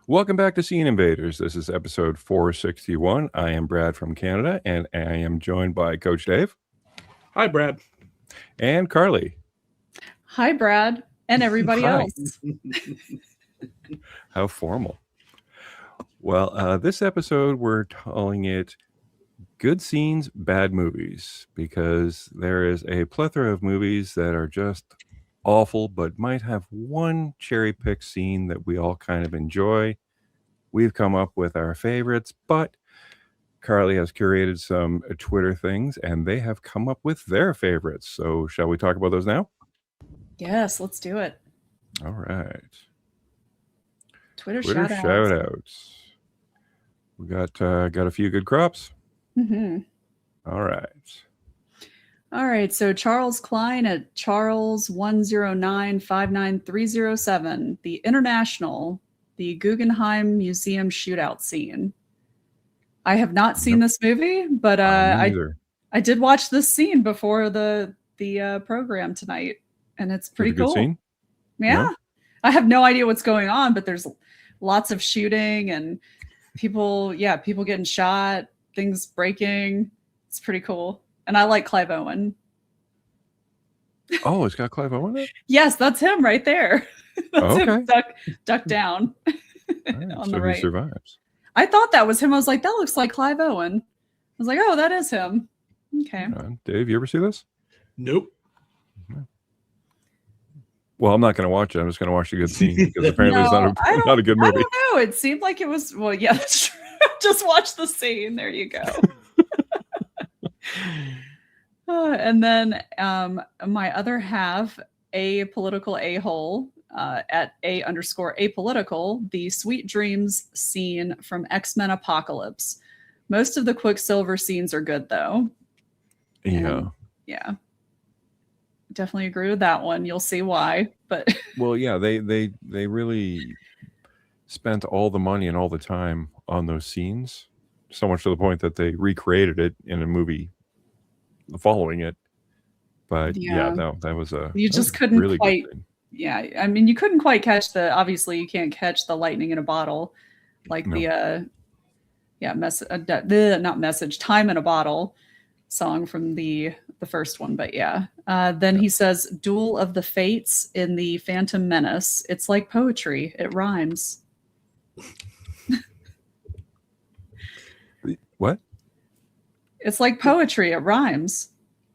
Welcome back to Scene Invaders. This is episode 461. I am Brad from Canada, and I am joined by Coach Dave. Hi, Brad. And Carly. Hi, Brad, and everybody else. How formal. Well, this episode, we're calling it Good Scenes, Bad Movies, because there is a plethora of movies that are just awful, but might have one cherry-picked scene that we all kind of enjoy. We've come up with our favorites, but Carly has curated some Twitter things, and they have come up with their favorites. So shall we talk about those now? Yes, let's do it. All right. Twitter shout-outs. We got a few good crops. Mm-hmm. All right. So Charles Klein at Charles10959307, the International, the Guggenheim Museum shootout scene. I have not seen this movie, but I did watch this scene before the program tonight, and it's pretty cool. Good scene? Yeah. I have no idea what's going on, but there's lots of shooting and people getting shot, things breaking. It's pretty cool. And I like Clive Owen. Oh, it's got Clive Owen in it? Yes, that's him right there. That's him Okay. duck down Right, on so the right. he survives. I thought that was him. I was like, that looks like Clive Owen. I was like, oh, that is him. Okay. Dave, you ever see this? Nope. Well, I'm not going to watch it. I'm just going to watch the good scene because apparently it's not a good movie. I don't know. It seemed like it was. Well, yeah, that's true. Just watch the scene. There you go. And then my other half, a political a-hole at _apolitical, the Sweet Dreams scene from X-Men Apocalypse. Most of the Quicksilver scenes are good, though. Yeah. Yeah. Definitely agree with that one. You'll see why. But well, yeah, they really spent all the money and all the time on those scenes, so much to the point that they recreated it in a movie following it. But that was couldn't really quite. Good thing. Yeah, I mean, you couldn't quite catch obviously you can't catch the lightning in a bottle, like not message, time in a bottle song from the first one. But then he says Duel of the Fates in the Phantom Menace. It's like poetry. It rhymes. What? It's like poetry. It rhymes.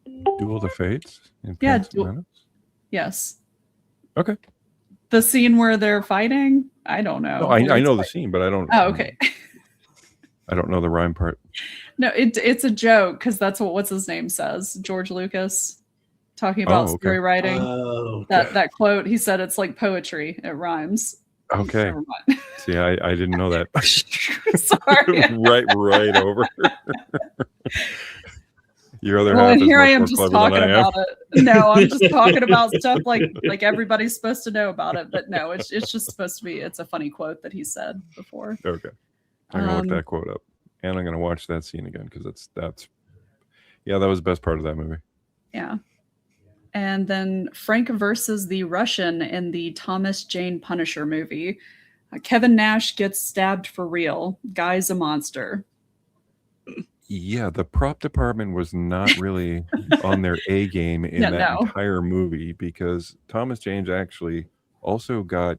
Duel of the Fates in Yeah. Phantom Menace? Yes. Okay. The scene where they're fighting? I don't know. No, I know the scene, but I don't. Oh, okay. I don't know the rhyme part. No, it's a joke because that's what's his name says. George Lucas talking about story writing. That quote, he said it's like poetry. It rhymes. Okay. See, I didn't know that. Sorry. right over. Your other half and is here much I am more just clever talking than I am. about it. No, I'm just talking about stuff like everybody's supposed to know about it. But no, it's just supposed to be. It's a funny quote that he said before. Okay, I'm gonna look that quote up, and I'm gonna watch that scene again because that was the best part of that movie. Yeah. And then Frank versus the Russian in the Thomas Jane Punisher movie. Kevin Nash gets stabbed for real. Guy's a monster. Yeah, the prop department was not really on their A game in that entire movie because Thomas Jane actually also got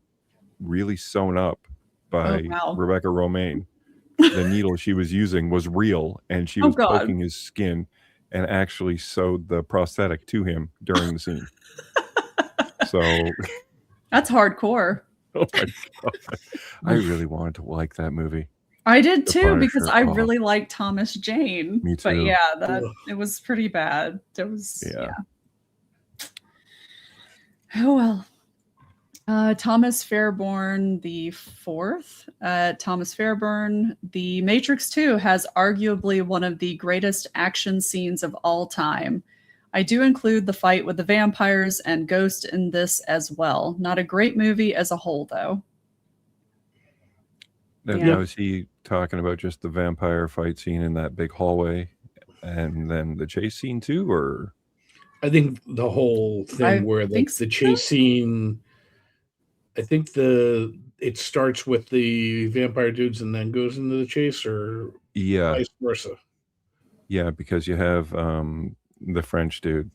really sewn up by Rebecca Romijn. The needle she was using was real, and she was poking his skin and actually sewed the prosthetic to him during the scene. So that's hardcore. Oh my God. I really wanted to like that movie. I did too, because I really like Thomas Jane. Me too. But it was pretty bad. It was Oh well. Thomas Fairbairn the fourth. Thomas Fairbairn, The Matrix 2 has arguably one of the greatest action scenes of all time. I do include the fight with the vampires and Ghost in this as well. Not a great movie as a whole, though. Now, is he talking about just the vampire fight scene in that big hallway and then the chase scene too, or? I think the whole thing where the chase scene, I think the it starts with the vampire dudes and then goes into the chase, or Yeah, vice versa? yeah, because you have the French dude,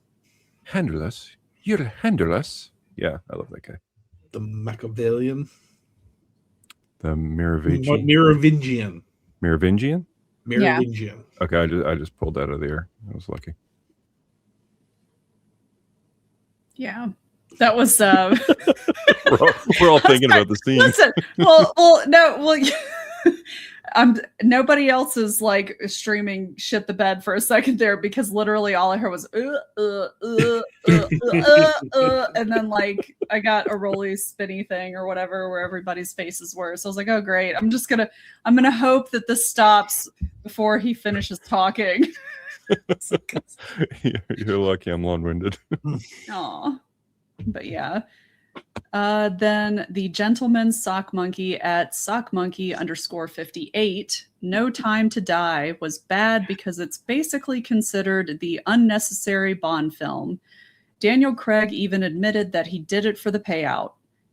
Handless. You're Handless. Yeah, I love that guy. The Machiavellian, The Merovingian. Merovingian, Merovingian? Merovingian. Okay, I just pulled that out of the air. I was lucky. Yeah. That was We're all thinking about the scene. Listen, nobody else is like streaming shit the bed for a second there, because literally all I heard was and then like I got a roly spinny thing or whatever where everybody's faces were. So I was like, oh great, I'm gonna hope that this stops before he finishes talking. You're lucky I'm long-winded. Aw. But yeah. Then the Gentleman's Sock Monkey at sockmonkey_58. No Time to Die was bad because it's basically considered the unnecessary Bond film. Daniel Craig even admitted that he did it for the payout.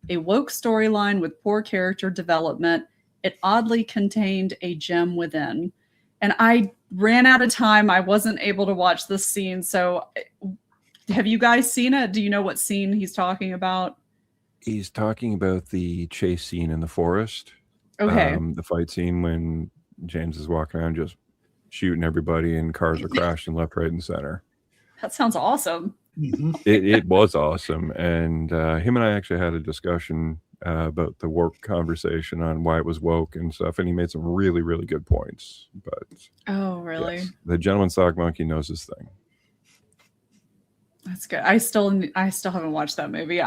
A woke storyline with poor character development. It oddly contained a gem within. And I ran out of time. I wasn't able to watch this scene. So have you guys seen it? Do you know what scene he's talking about? He's talking about the chase scene in the forest. Okay. The fight scene when James is walking around just shooting everybody and cars are crashing left, right, and center. That sounds awesome. It was awesome. And him and I actually had a discussion about the woke conversation on why it was woke and stuff. And he made some really, really good points. But Oh, really? yes, the Gentleman Sock Monkey knows his thing. That's good. I still haven't watched that movie.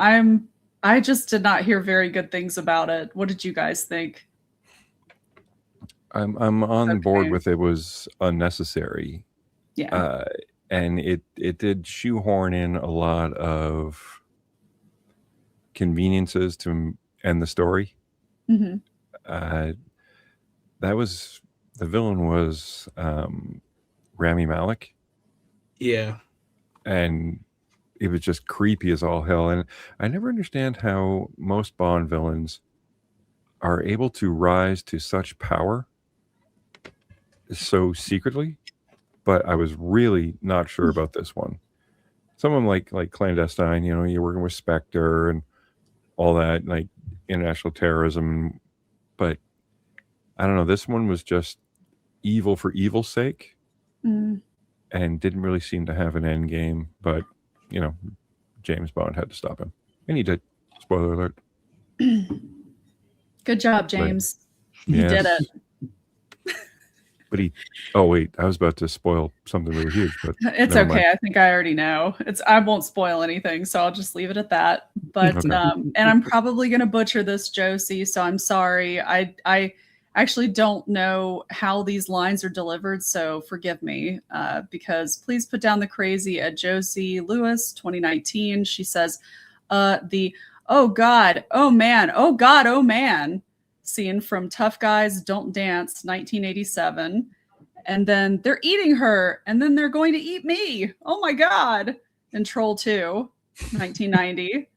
I just did not hear very good things about it. What did you guys think? I'm on board with it was unnecessary. Yeah. And it did shoehorn in a lot of conveniences to end the story. Mm-hmm. That was the villain was Rami Malek. Yeah. And it was just creepy as all hell. And I never understand how most Bond villains are able to rise to such power so secretly. But I was really not sure about this one. Some of them like Clandestine, you know, you're working with Spectre and all that, like international terrorism. But I don't know, this one was just evil for evil's sake. Mm. And didn't really seem to have an end game, but you know, James Bond had to stop him, and he did. Spoiler alert. Good job, James. But, you did it. But oh wait, I was about to spoil something really huge, but it's never okay. mind. I think I already know. I won't spoil anything, so I'll just leave it at that. But Okay. And I'm probably gonna butcher this, Josie, so I'm sorry. I actually don't know how these lines are delivered, so forgive me. Because please put down the crazy at Josie Lewis 2019. She says, the oh God, oh man, oh God, oh man scene from Tough Guys Don't Dance 1987. And then they're eating her, and then they're going to eat me. Oh my God. And Troll 2, 1990.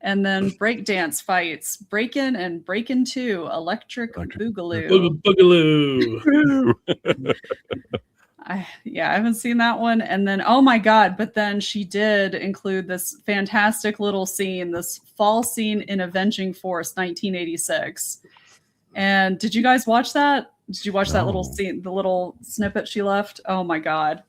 And then breakdance fights, Breakin' and Breakin' 2, Electric Boogaloo. Boogaloo. I haven't seen that one. And then, oh my God, but then she did include this fantastic little scene, this fall scene in Avenging Force 1986. And did you guys watch that? Did you watch that little scene, the little snippet she left? Oh my God.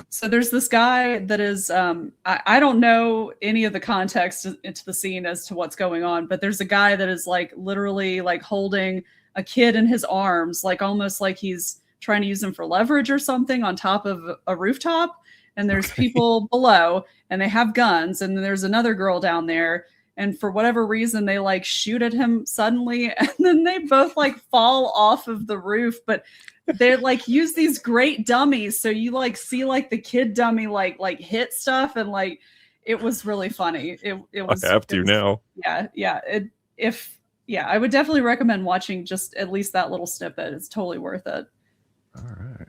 So there's this guy that is, I don't know any of the context into the scene as to what's going on, but there's a guy that is like literally like holding a kid in his arms, like almost like he's trying to use them for leverage or something on top of a rooftop. And there's people below and they have guns. And then there's another girl down there. And for whatever reason, they like shoot at him suddenly. And then they both like fall off of the roof. But they like use these great dummies. So you like see like the kid dummy like hit stuff. And like it was really funny. It was. I have to now. Yeah. I would definitely recommend watching just at least that little snippet. It's totally worth it. All right.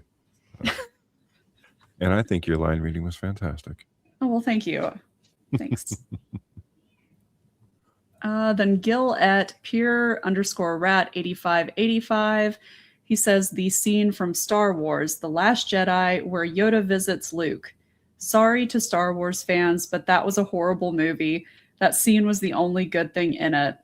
And I think your line reading was fantastic. Oh, well, thank you. Thanks. Then Gil at Peer_Rat8585. He says the scene from Star Wars, The Last Jedi, where Yoda visits Luke. Sorry to Star Wars fans, but that was a horrible movie. That scene was the only good thing in it.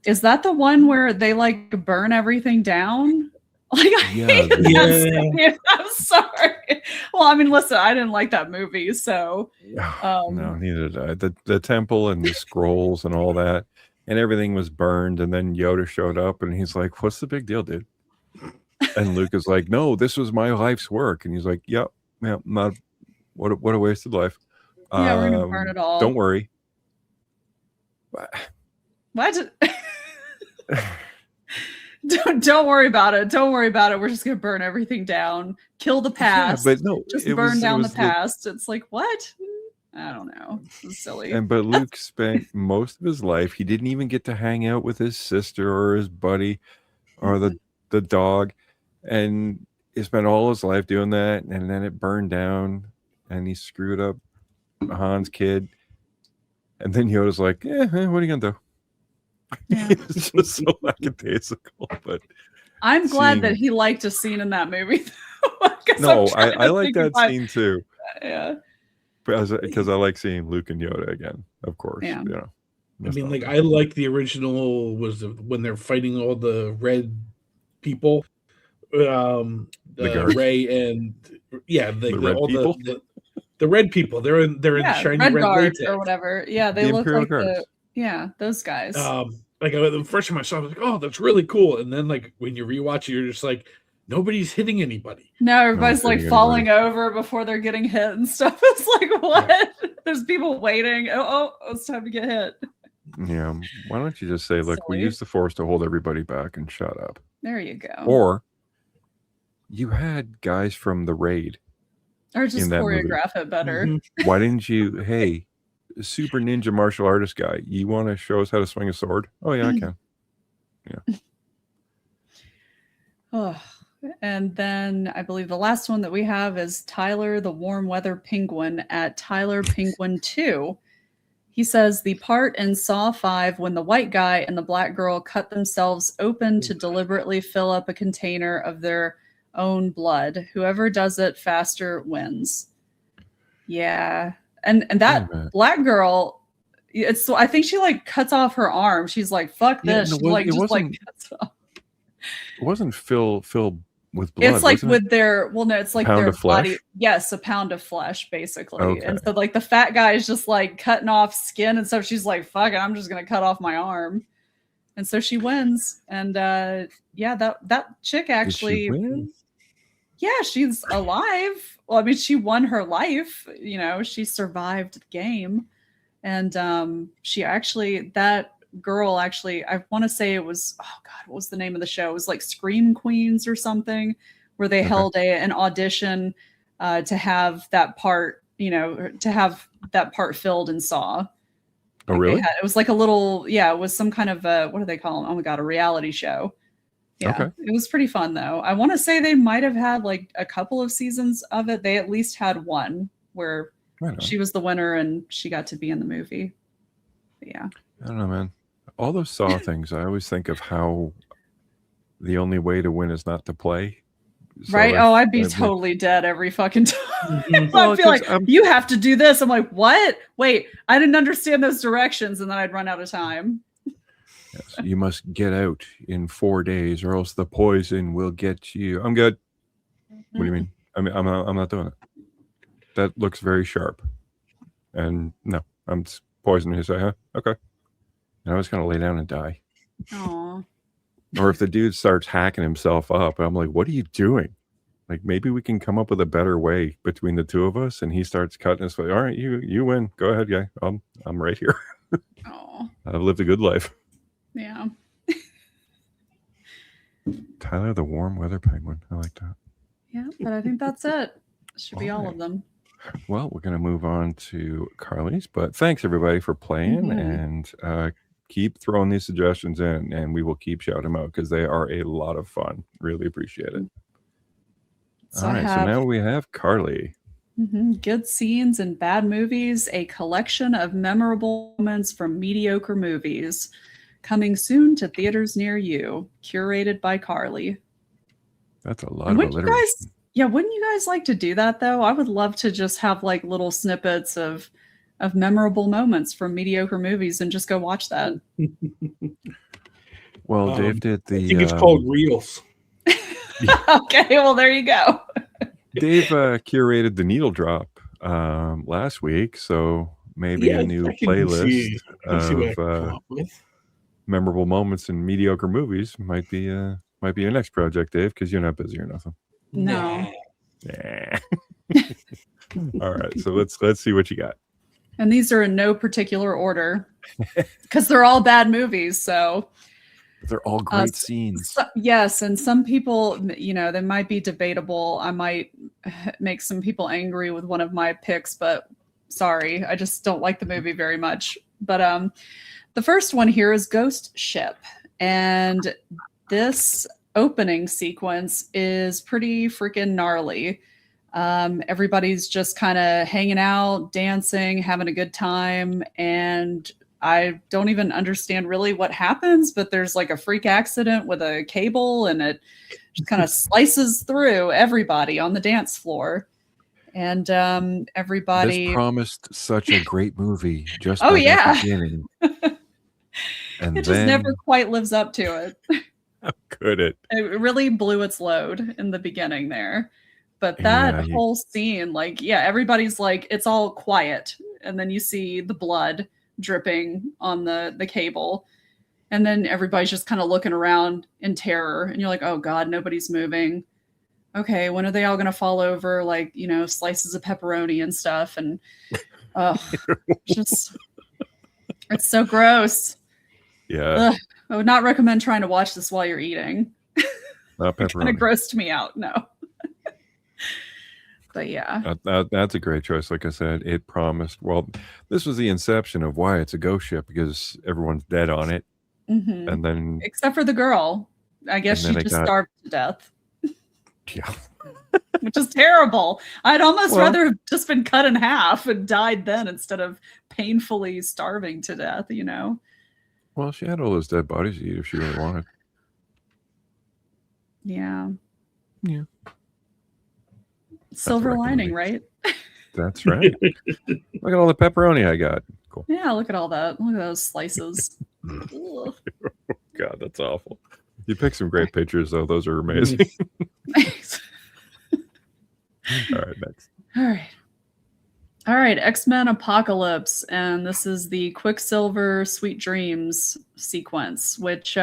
Is that the one where they like burn everything down? Like, I hate that scene. I'm sorry. Well, I mean, listen, I didn't like that movie, so no, neither did I. The temple and the scrolls and all that, and everything was burned. And then Yoda showed up, and he's like, "What's the big deal, dude?" And Luke is like, "No, this was my life's work." And he's like, "Yep, yeah, not what a wasted life." Yeah, we're gonna burn it all. Don't worry. What? Don't worry about it. Don't worry about it. We're just gonna burn everything down. Kill the past. Yeah, but no, just burn down the past. It's like, what? I don't know. It's silly. But Luke spent most of his life. He didn't even get to hang out with his sister or his buddy or the dog, and he spent all his life doing that. And then it burned down, and he screwed up Han's kid. And then Yoda's like, "Yeah, what are you gonna do?" Yeah. It's just so lackadaisical. But I'm glad that he liked a scene in that movie. No, I like that scene too. Yeah. Because I like seeing Luke and Yoda again, of course. Yeah. You know. I mean, like, I like the original when they're fighting all the red people, the Rey and the red people. The red people. They're in shiny red guards latex or whatever. Yeah, they look like those guys. Like the first time I saw it, I was like, "Oh, that's really cool." And then, like, when you rewatch it, you're just like, nobody's hitting anybody. No, everybody's like falling over before they're getting hit and stuff. It's like, what? Yeah. There's people waiting. Oh, it's time to get hit. Yeah. Why don't you just say, look, we use the Force to hold everybody back and shut up. There you go. Or you had guys from the raid. Or just choreograph it better. Mm-hmm. Why didn't you, hey, super ninja martial artist guy, you want to show us how to swing a sword? Oh, yeah, I can. Yeah. Oh. And then I believe the last one that we have is Tyler the Warm Weather Penguin at Tyler Penguin 2. He says the part in Saw 5 when the white guy and the black girl cut themselves open to deliberately fill up a container of their own blood. Whoever does it faster wins. Yeah. And that black girl, I think she like cuts off her arm. She's like, fuck this. She like just like cuts off. It wasn't Phil with blood. It's like with their it's like pound their of flesh? body. Yes, a pound of flesh, basically. Okay. And so like the fat guy is just like cutting off skin and stuff. She's like, fuck it, I'm just gonna cut off my arm. And so she wins. And that chick actually yeah, she's alive. Well, I mean, she won her life, you know, she survived the game. And she actually that girl actually, I want to say it was, oh god, what was the name of the show? It was like Scream Queens or something, where they held an audition to have that part, you know, to have that part filled in Saw. Oh, really? It was like a little, it was some kind of what do they call them? Oh my god, a reality show. Yeah, okay. It was pretty fun though. I want to say they might have had like a couple of seasons of it. They at least had one where she was the winner and she got to be in the movie. But yeah. I don't know, man. All those Saw things, I always think of how the only way to win is not to play. So right? Oh, I'd be totally dead every fucking time. I'd feel like, you have to do this. I'm like, what? Wait, I didn't understand those directions. And then I'd run out of time. Yes, you must get out in 4 days or else the poison will get you. I'm good. What do you mean? I mean, I'm not doing it. That looks very sharp. And no, I'm poisoning. You say, huh? Okay. And I was going to lay down and die. Aww. Or if the dude starts hacking himself up, I'm like, what are you doing? Like, maybe we can come up with a better way between the two of us. And he starts cutting his way. All right, you win. Go ahead, guy. I'm right here. I've lived a good life. Yeah. Tyler the Warm Weather Penguin. I like that. Yeah, but I think that's it. Should be all of them. Well, we're going to move on to Carly's, but thanks everybody for playing and keep throwing these suggestions in and we will keep shouting them out because they are a lot of fun. Really appreciate it. So now we have Carly. Good scenes and bad movies, a collection of memorable moments from mediocre movies. Coming soon to theaters near you. Curated by Carly. That's a lot And of wouldn't you alliteration. guys, yeah, wouldn't you guys like to do that though? I would love to just have like little snippets of memorable moments from mediocre movies and just go watch that. Well, Dave did I think the. it's called Reels. Okay, well there you go. Dave curated the needle drop last week, so maybe a new playlist of memorable moments in mediocre movies might be your next project, Dave, because you're not busy or nothing. No. Nah. All right, so let's see what you got. And these are in no particular order because they're all bad movies. So They're all great scenes. yes, and some people, they might be debatable. I might make some people angry with one of my picks, but sorry, I just don't like the movie very much. But the first one here is Ghost Ship, and this opening sequence is pretty freaking gnarly. Everybody's just kind of hanging out, dancing, having a good time, and I don't even understand really what happens, but there's like a freak accident with a cable and it just kind of slices through everybody on the dance floor. And everybody This promised such a great movie just Oh, by yeah. the beginning. And it just then never quite lives up to it. how could it? It really blew its load in the beginning there. But that whole scene, like, yeah, everybody's like, it's all quiet. And then you see the blood dripping on the cable. And then everybody's just kind of looking around in terror. And you're like, oh God, nobody's moving. Okay, when are they all going to fall over? Like, slices of pepperoni and stuff. And just, it's so gross. Yeah. Ugh. I would not recommend trying to watch this while you're eating. Not It kind pepperoni. of grossed me out. No. But yeah. That's a great choice. Like I said, it promised. Well, this was the inception of why it's a ghost ship, because everyone's dead on it. Mhm. And then, Except for the girl. I guess And she then just it got- starved to death, yeah. which is terrible. I'd almost Well- rather have just been cut in half and died then instead of painfully starving to death, Well, she had all those dead bodies to eat if she really wanted. Yeah. Yeah. Silver lining, right? That's right. Look at all the pepperoni I got. Cool. Yeah, look at all that. Look at those slices. Ugh. God, that's awful. You picked some great pictures, though. Those are amazing. All right, next. All right, X-Men Apocalypse, and this is the Quicksilver Sweet Dreams sequence, which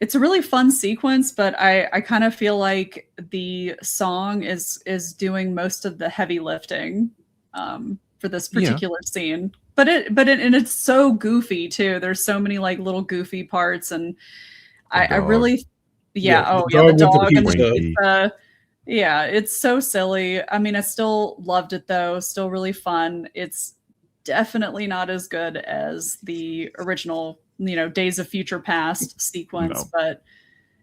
it's a really fun sequence, but I kind of feel like the song is doing most of the heavy lifting for this particular scene. But it's so goofy too. There's so many like little goofy parts, and I really the dog and the pizza. Yeah, it's so silly. I mean, I still loved it though. Still really fun. It's definitely not as good as the original, Days of Future Past sequence, and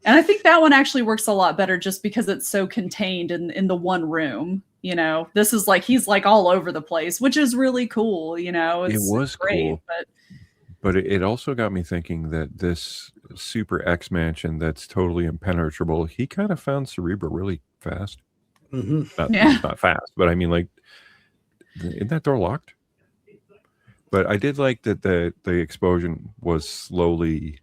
I think that one actually works a lot better just because it's so contained in the one room. This is like he's like all over the place, which is really cool. It was great, cool. But it also got me thinking that this Super X mansion that's totally impenetrable, he kind of found Cerebra really fast. Not fast, but I mean, like, isn't that door locked? But I did like that the explosion was slowly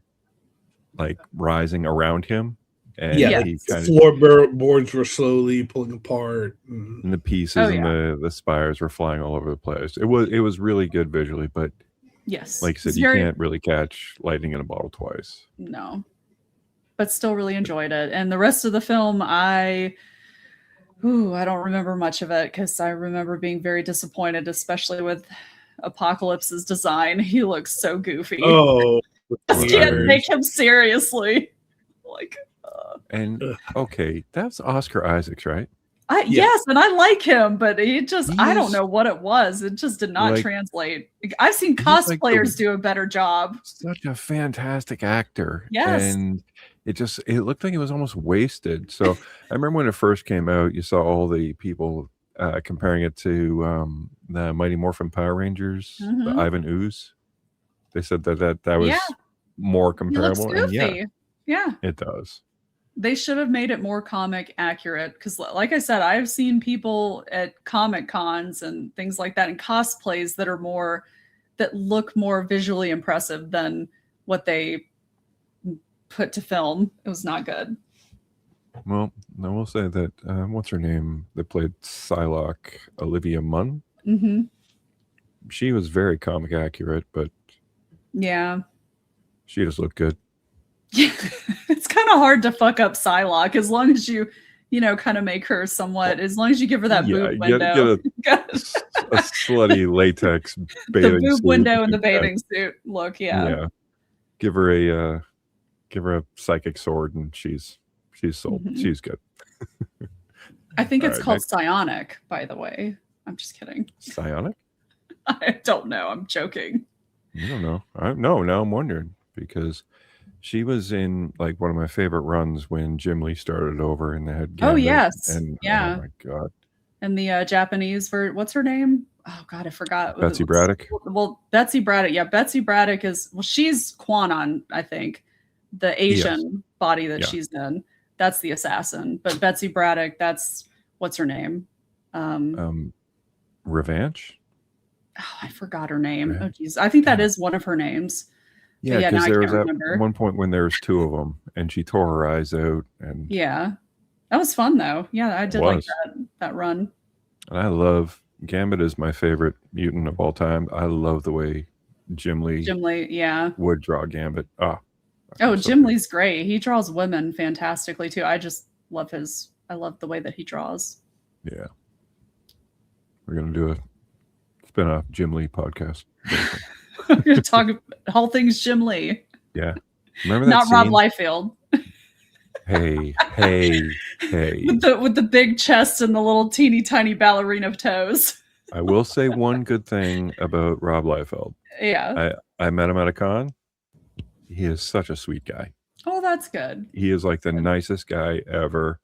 like rising around him. And he kind of, floorboards were slowly pulling apart. and the pieces and the spires were flying all over the place. It was really good visually, but yes, like I said, you can't really catch lightning in a bottle twice. No, but still really enjoyed it. And the rest of the film, I don't remember much of it because I remember being very disappointed, especially with Apocalypse's design. He looks so goofy. Oh, just can't take him seriously. Like, and okay, that's Oscar Isaacs, right? Yes, and I like him, but I don't know what it was. It just did not translate. I've seen cosplayers do a better job. Such a fantastic actor. Yes. And it looked like it was almost wasted. So I remember when it first came out, you saw all the people comparing it to the Mighty Morphin Power Rangers, the Mhm. Ivan Ooze. They said that was Yeah. more He looks comparable, and yeah, goofy. Yeah. it does. They should have made it more comic accurate because, like I said, I've seen people at comic cons and things like that and cosplays that look more visually impressive than what they put to film. It was not good. Well, I will say that what's her name that played Psylocke, Olivia Munn. Hmm. She was very comic accurate, but Yeah. she just looked good. It's kind of hard to fuck up Psylocke as long as you kind of make her somewhat, as long as you give her that Yeah, boob get window. a slutty latex The bathing boob suit. window and the Yeah, bathing suit look. Yeah. Give her a psychic sword, and she's sold. Mhm. She's good. I think All it's right, called next. Psionic, by the way. I'm just kidding. Psionic? I don't know. I'm joking. I don't know. No, now I'm wondering because she was in like one of my favorite runs when Jim Lee started over and they had Oh, Gambit, yes. and Yeah. oh my god, And the Japanese what's her name? Oh God, I forgot. Betsy Braddock. Well, Betsy Braddock. Yeah, Betsy Braddock she's Kwanon, I think. The Asian body that Yeah. she's in. That's the assassin. But Betsy Braddock, what's her name? Revanche. Oh, I forgot her name. Right. Oh geez. I think that Yeah. is one of her names. Yeah, yeah, now because I there can't was remember. at one point when there was two of them, and she tore her eyes out, and Yeah. That was fun though. Yeah, I did like that run. And I love Gambit is my favorite mutant of all time. I love the way Jim Lee Yeah. would draw Gambit. Oh, so Jim good. Lee's great. He draws women fantastically too. I just love I love the way that he draws. Yeah. We're gonna do a spin-off Jim Lee podcast. We're gonna talk all things Jim Lee. Yeah. Remember that Not scene? Rob Liefeld. Hey. With the big chest and the little teeny tiny ballerina toes. I will say one good thing about Rob Liefeld. Yeah. I met him at a con. He is such a sweet guy. Oh, that's good. He is like the nicest guy ever.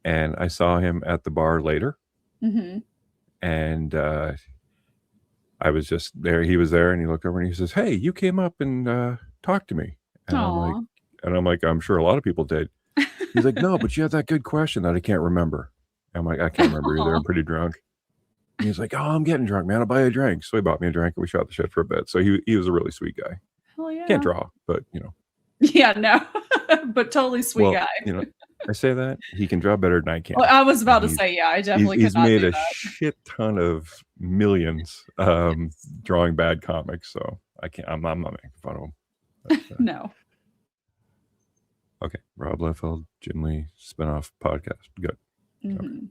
And I saw him at the bar later. Mm-hmm. And I was just there. He was there, and he looked over and he says, "Hey, you came up and talked to me." And I'm like, I'm sure a lot of people did. He's like, "No, but you had that good question that I can't remember." I'm like, "I can't remember either. I'm pretty drunk." And he's like, "Oh, I'm getting drunk, man. I'll buy you a drink." So he bought me a drink, and we shot the shit for a bit. So he was a really sweet guy. Hell yeah. Can't draw, but Yeah, no. But totally sweet guy. I say that he can draw better than I can. Well, I was about to say, yeah, I definitely He's could not made do a that. shit ton of millions drawing bad comics, so I can't. I'm not making fun of him. But, No. okay, Rob Liefeld, Jim Lee spinoff podcast. Good. Mm-hmm.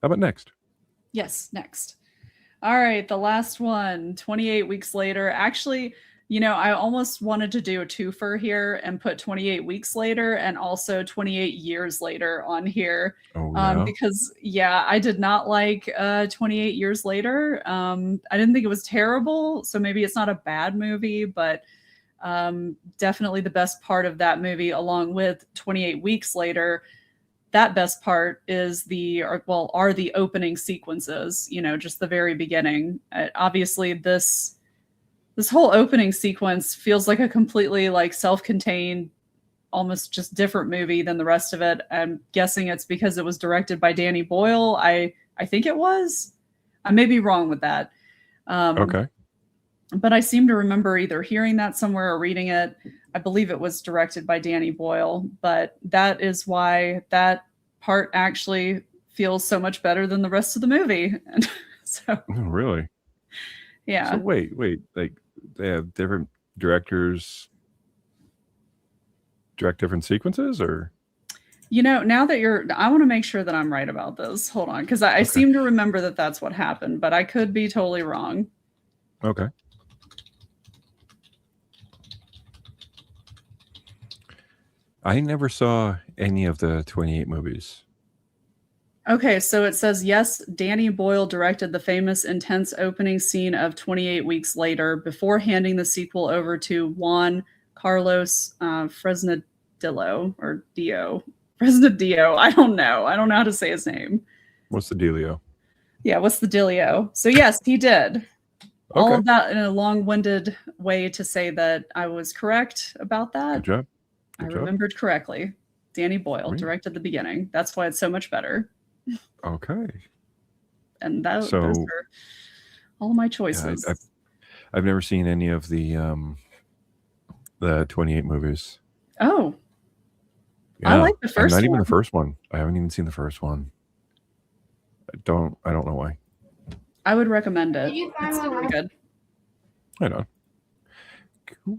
How about next? Yes, next. All right, the last one, 28 weeks later. Actually, I almost wanted to do a twofer here and put 28 weeks later and also 28 years later on here. Oh, yeah. Because, I did not like 28 years later. I didn't think it was terrible, so maybe it's not a bad movie, but definitely the best part of that movie, along with 28 weeks later, that best part is are the opening sequences, just the very beginning. Obviously, this whole opening sequence feels like a completely self-contained, almost just different movie than the rest of it. I'm guessing it's because it was directed by Danny Boyle. I think it was. I may be wrong with that. Okay. But I seem to remember either hearing that somewhere or reading it. I believe it was directed by Danny Boyle, but that is why that part actually feels so much better than the rest of the movie. And so, Oh, really? yeah. So wait, like they have different directors direct different sequences, or? Now that I want to make sure that I'm right about this. Hold on, because I seem to remember that that's what happened, but I could be totally wrong. Okay. I never saw any of the 28 movies. Okay, so it says, yes, Danny Boyle directed the famous intense opening scene of 28 Weeks Later before handing the sequel over to Juan Carlos Fresnadillo or Dio. Fresnadillo. I don't know how to say his name. What's the dealio? Yeah, what's the dealio? So yes, he did. All Okay. of that in a long-winded way to say that I was correct about that. Good job. I Good job. remembered correctly. Danny Boyle Great. directed the beginning. That's why it's so much better. Okay. And those So- are all my choices. I've never seen any of the 28 movies. Oh, I like the first Not even one. the first one. I haven't even seen the first one. I don't know why. I would recommend it. Did you find It's one really else? good. I know. Cool.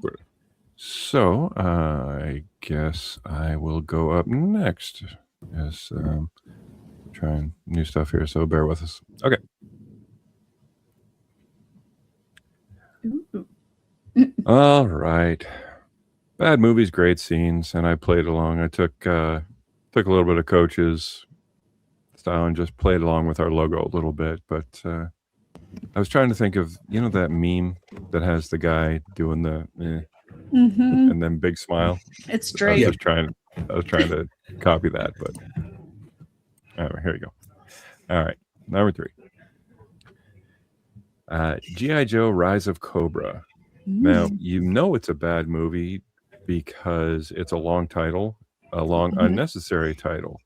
So I guess I will go up next. Yes, trying new stuff here, so bear with us. Okay. Ooh. All right. Bad movies, great scenes, and I played along. I took a little bit of Coach's style and just played along with our logo a little bit. But I was trying to think of that meme that has the guy doing the Mhm. and then big smile. It's I was Drake. just trying to copy that, but here we go. All right, number 3. G.I. Joe: Rise of Cobra. Now, it's a bad movie because it's a long title, a long Mhm. unnecessary title,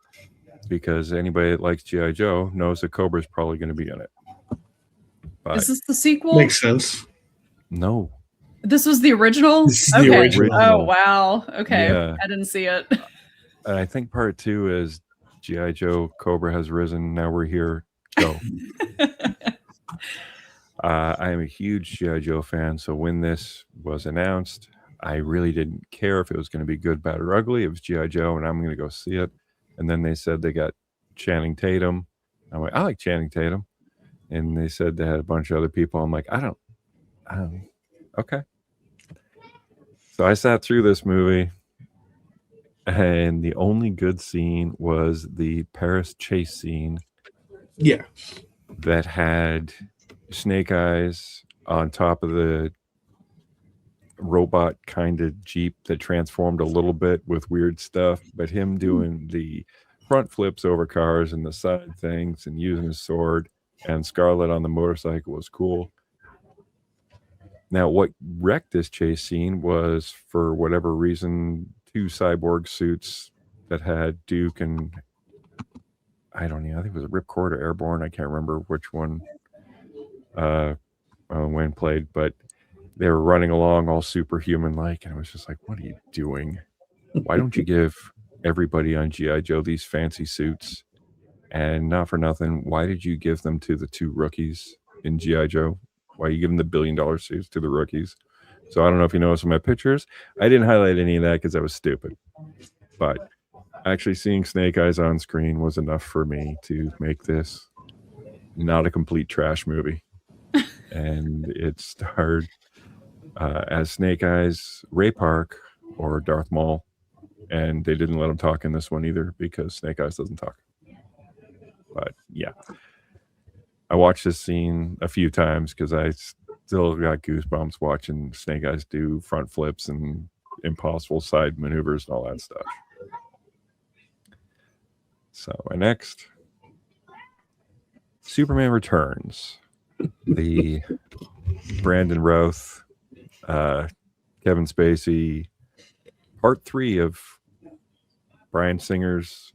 because anybody that likes G.I. Joe knows that Cobra is probably going to be in it. But Is this the sequel? Makes sense. no. This was the original? This is the Okay. original. Oh, wow. Okay. Yeah. I didn't see it. And I think part 2 is G.I. Joe: Cobra has risen. Now we're here. Go. I am a huge G.I. Joe fan, so when this was announced, I really didn't care if it was going to be good, bad, or ugly. It was G.I. Joe, and I'm going to go see it. And then they said they got Channing Tatum. I'm like, I like Channing Tatum. And they said they had a bunch of other people. I'm like, I don't. Okay. So I sat through this movie, and the only good scene was the Paris chase scene Yeah. that had Snake Eyes on top of the robot kind of Jeep that transformed a little bit with weird stuff, but him doing the front flips over cars and the side things and using his sword, and Scarlet on the motorcycle was cool. Now, what wrecked this chase scene was, for whatever reason, 2 cyborg suits that had Duke and I don't know, I think it was a Ripcord or Airborne. I can't remember which one Wayne played, but they were running along all superhuman like, and I was just like, what are you doing? Why don't you give everybody on G.I. Joe these fancy suits? And not for nothing, why did you give them to the 2 rookies in G.I. Joe? Why are you giving the $1 billion suits to the rookies? So I don't know if you noticed in my pictures, I didn't highlight any of that because that was stupid. But actually seeing Snake Eyes on screen was enough for me to make this not a complete trash movie. And it starred as Snake Eyes, Ray Park, or Darth Maul. And they didn't let him talk in this one either because Snake Eyes doesn't talk. But yeah, I watched this scene a few times because I still got goosebumps watching Snake Eyes do front flips and impossible side maneuvers and all that stuff. So my next, Superman Returns, the Brandon Routh, Kevin Spacey, part 3 of Bryan Singer's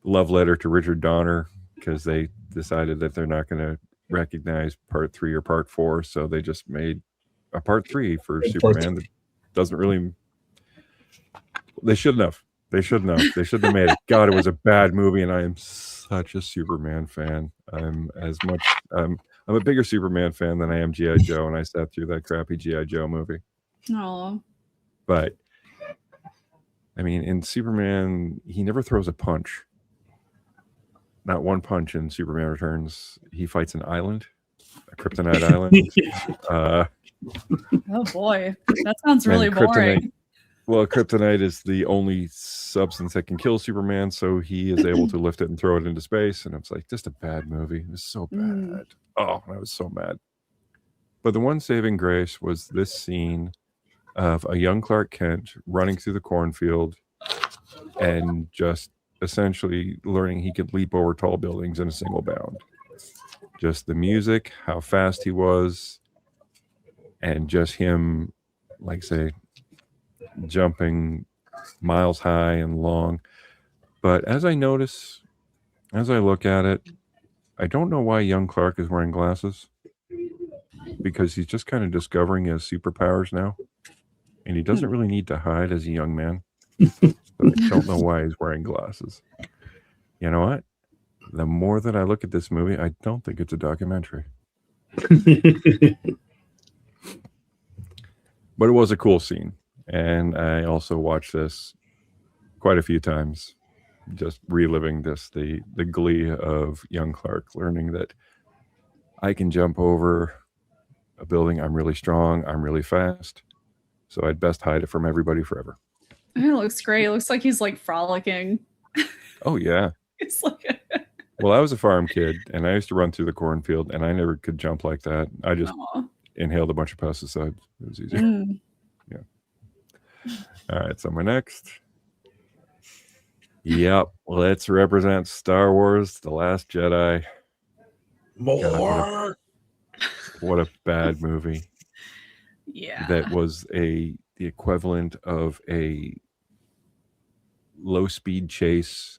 love letter to Richard Donner, because they decided that they're not going to recognize part 3 or part 4, so they just made a part 3 for Superman that doesn't really. They shouldn't have. They shouldn't have made it. God, it was a bad movie, and I am such a Superman fan. I'm a bigger Superman fan than I am G.I. Joe, and I sat through that crappy G.I. Joe movie. Oh. But I mean, in Superman, he never throws a punch. Not one punch in Superman Returns. He fights an island, a kryptonite island. Oh boy. That sounds really boring. Well, kryptonite is the only substance that can kill Superman, so he is able to lift it and throw it into space. And it's like, just a bad movie. It was so bad. Oh, I was so mad. But the one saving grace was this scene of a young Clark Kent running through the cornfield and just essentially learning he could leap over tall buildings in a single bound. Just the music, how fast he was, and just him, like say, jumping miles high and long. But as I look at it, I don't know why young Clark is wearing glasses, because he's just kind of discovering his superpowers now, and he doesn't really need to hide as a young man. So I don't know why he's wearing glasses. You know what? The more that I look at this movie, I don't think it's a documentary. But it was a cool scene. And I also watched this quite a few times, just reliving the glee of young Clark, learning that I can jump over a building. I'm really strong. I'm really fast. So I'd best hide it from everybody forever. It looks great. It looks like he's like frolicking. Oh, yeah. It's like Well, I was a farm kid, and I used to run through the cornfield, and I never could jump like that. I just inhaled a bunch of pesticides. It was easier. Yeah. All right, so my next. Yep, let's represent Star Wars: The Last Jedi. More. God, what a bad movie. Yeah. That was the equivalent of a low-speed chase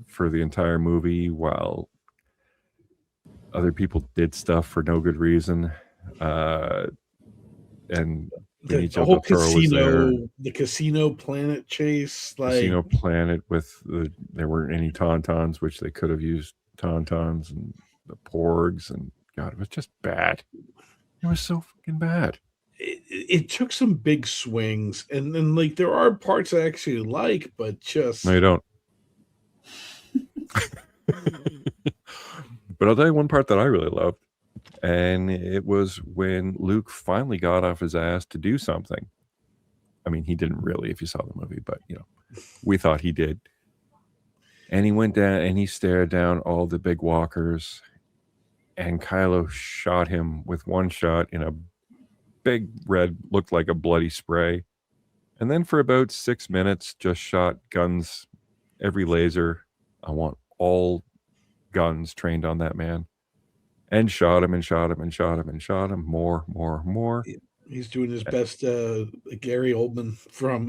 for the entire movie, while other people did stuff for no good reason. And The whole casino, the casino planet chase, like Casino Planet there weren't any tauntauns, which they could have used tauntauns, and the porgs, and God, it was just bad. It was so fucking bad. it took some big swings, and then like there are parts I actually like, but just No, you don't. But I'll tell you one part that I really loved, and it was when Luke finally got off his ass to do something. I mean, he didn't really, if you saw the movie, but we thought he did. And he went down and he stared down all the big walkers, and Kylo shot him with one shot in a big red, looked like a bloody spray. And then for about 6 minutes, just shot guns, every laser. I want all guns trained on that man. And shot him and shot him and shot him and shot him. More. he's doing his best Gary Oldman from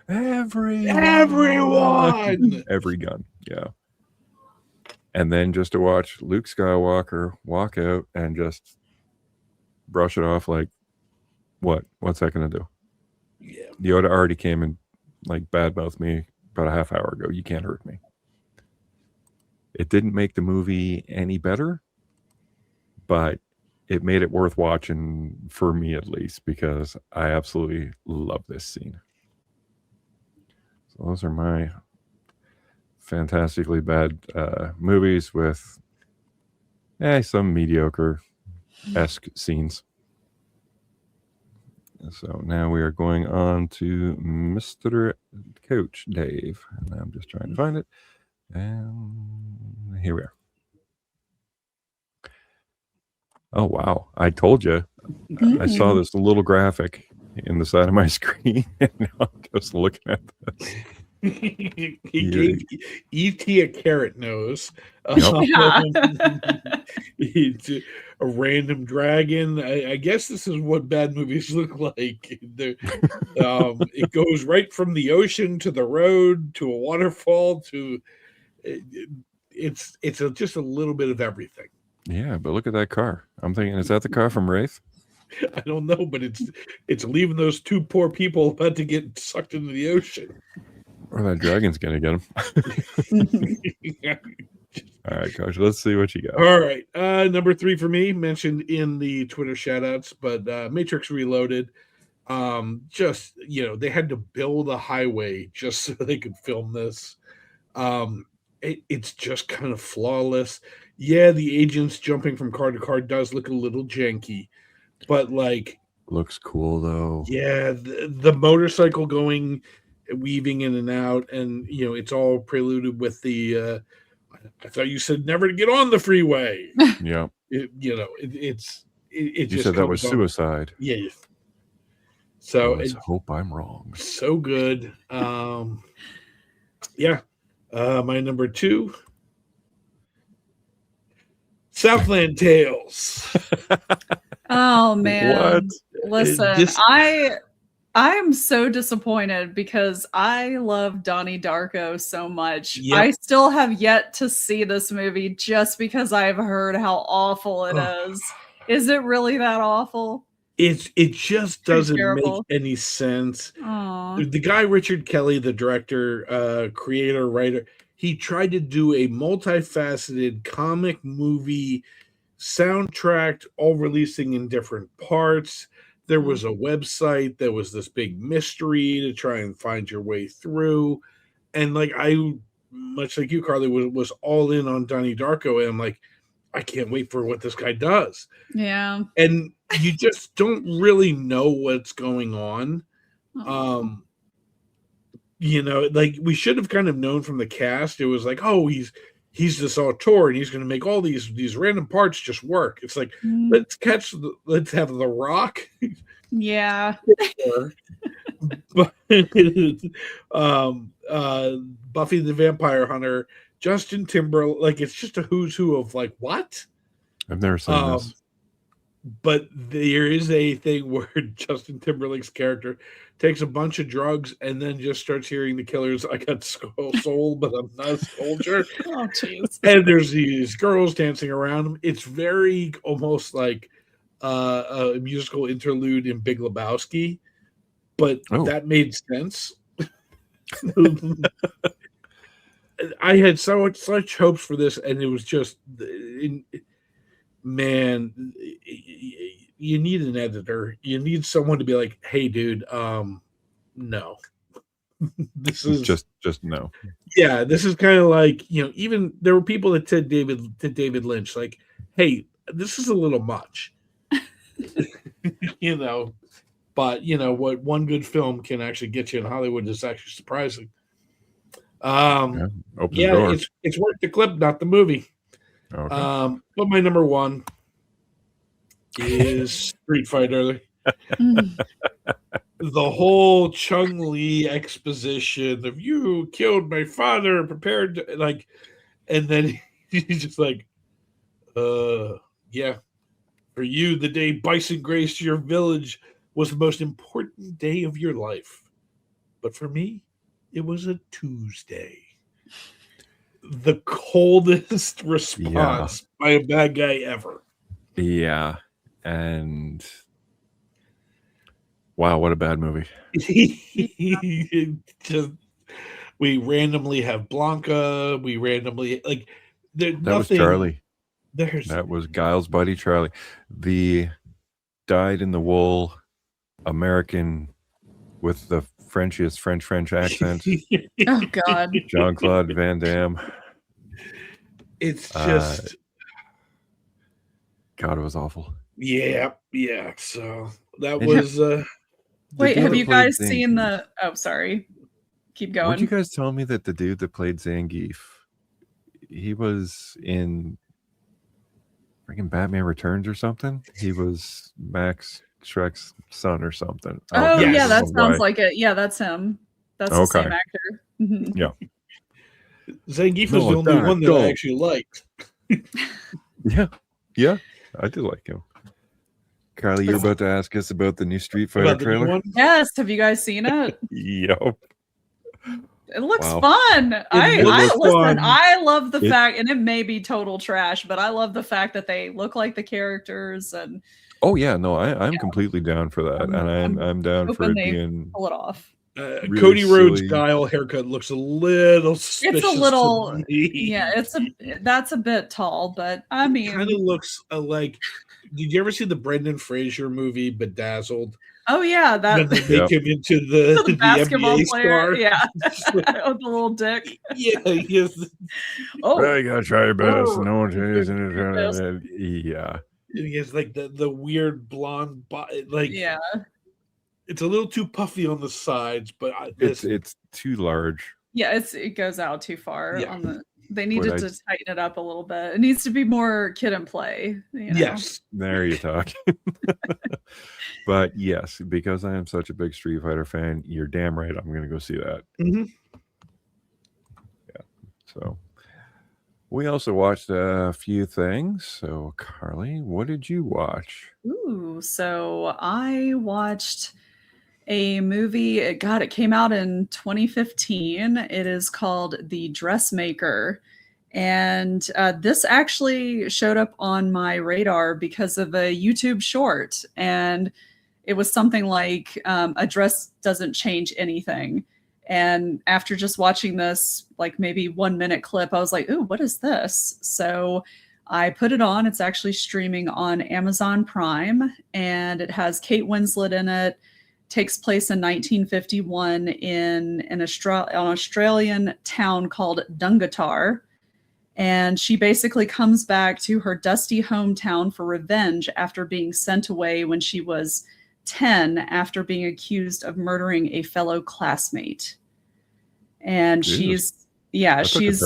everyone. Every gun, yeah. And then just to watch Luke Skywalker walk out and just brush it off like, what's that going to do? Yeah. Yoda already came and like badmouthed me about a half hour ago. You can't hurt me. It didn't make the movie any better, but it made it worth watching for me, at least, because I absolutely love this scene. So those are my fantastically bad movies with some mediocre-esque scenes. So now we are going on to Mr. Coach Dave. And I'm just trying to find it. And here we are. Oh, wow. I told you. I saw this little graphic in the side of my screen, and now I'm just looking at this. He gave E.T. a carrot nose. A random dragon. I guess this is what bad movies look like. It goes right from the ocean to the road to a waterfall to it's just a little bit of everything. Yeah, but look at that car. I'm thinking, is that the car from Wraith? I don't know, but it's leaving those two poor people about to get sucked into the ocean. Or that dragon's gonna get him. All right, Coach, let's see what you got. All right. Number 3 for me, mentioned in the Twitter shoutouts, but Matrix Reloaded. Just, they had to build a highway just so they could film this. It's just kind of flawless. Yeah, the agents jumping from car to car does look a little janky, but like looks cool though. Yeah, the motorcycle weaving in and out, and it's all preluded with the I thought you said never to get on the freeway. Yeah. You just said that was suicide. Yeah. So Let's hope I'm wrong. so good. Yeah. My number 2, Southland Tales. Oh man. What? Listen, This- I'm so disappointed because I love Donnie Darko so much. Yep. I still have yet to see this movie just because I've heard how awful it Oh. is. Is it really that awful? It just Pretty doesn't make terrible. any sense. Aw. The guy Richard Kelly, the director, creator, writer, he tried to do a multifaceted comic movie soundtrack, all releasing in different parts. There was a website, there was this big mystery to try and find your way through. And like I, much like you, Carly, was all in on Donnie Darko, and I'm like, I can't wait for what this guy does. Yeah. And you just don't really know what's going on. Aw. You know, like we should have kind of known from the cast. It was like, oh, he's this auteur and he's going to make all these random parts just work. It's like, Mm, let's have The Rock, yeah. but Buffy the Vampire Hunter, Justin Timberlake. Like it's just a who's who of like what. I've never seen this. But there is a thing where Justin Timberlake's character takes a bunch of drugs and then just starts hearing the killers. I got soul, but I'm not a soldier. Oh jeez. And there's these girls dancing around him. It's very almost like a musical interlude in Big Lebowski, but Oh. that made sense. I had such hopes for this, and it was just, man, you need an editor. You need someone to be like, hey, dude, no. This is Just no. yeah, this is kind of like, you know, even there were people that said David Lynch, like, hey, this is a little much. You know, but you know what one good film can actually get you in Hollywood is actually surprising. Open the Yeah, door. it's worth the clip, not the movie. Okay. But my number 1 is Street Fighter. Mm. The whole Chung Li exposition of you killed my father, prepared to, like, and then he's just like, yeah, for you, the day Bison graced your village was the most important day of your life. But for me, it was a Tuesday. The coldest response by a bad guy ever. Yeah. And wow, what a bad movie. Just, we randomly have Blanca. We randomly like That was nothing. Charlie. There's That was Giles' buddy Charlie. The dyed-in-the-wool American with the Frenchiest French accent, Oh god. Jean-Claude Van Damme. It's just God, it was awful. yeah. So that And was The Wait, dude have that you played guys seen Zangief. the oh sorry. Keep Would you going. guys tell me that the dude that played Zangief, he was in freaking Batman Returns or something? He was Max Shrek's son or something. Oh Yes. yeah, that don't know sounds why. like it. Yeah, that's him. That's the Okay. same actor. Mhm. Zangief No, was the only one that don't. I actually liked. Yeah, I did like him. Carly, you're about to ask us about the new Street Fighter About the new trailer? one? Yes, have you guys seen it? Yep. It looks Wow. fun. I looks listen. fun. I love the It- fact, and it may be total trash, but I love the fact that they look like the characters and Oh yeah, no, I'm completely down for that, and I'm down for hoping it they being pull it off. Really Cody Rhodes' silly. Guile haircut looks a little suspicious. little- to me. Yeah, that's a bit tall, but I mean, Kind of looks like. Did you ever see the Brendan Fraser movie Bedazzled? oh yeah, When that they make him into the, the basketball NBA player, star? yeah, with the little dick. Yeah, he is. Oh, you gotta try your best. Oh. No one is Yes. Yeah. He has like the weird blonde body. Like yeah, it's a little too puffy on the sides, but It's too large. yeah. It goes out too far Yeah. on the. They needed to tighten it up a little bit. It needs to be more kid and play. You know? Yes. There you talk. But yes, because I am such a big Street Fighter fan, you're damn right I'm going to go see that. Mm-hmm. Yeah. So we also watched a few things. So Carly, what did you watch? Ooh, so I watched a movie. It came out in 2015. It is called The Dressmaker. And this actually showed up on my radar because of a YouTube short. And it was something like a dress doesn't change anything. And after just watching this, like maybe 1 minute clip, I was like, ooh, what is this? So I put it on. It's actually streaming on Amazon Prime, and it has Kate Winslet in it. Takes place in 1951 in an Australian town called Dungatar. And she basically comes back to her dusty hometown for revenge after being sent away when she was 10 after being accused of murdering a fellow classmate. And Jesus. she's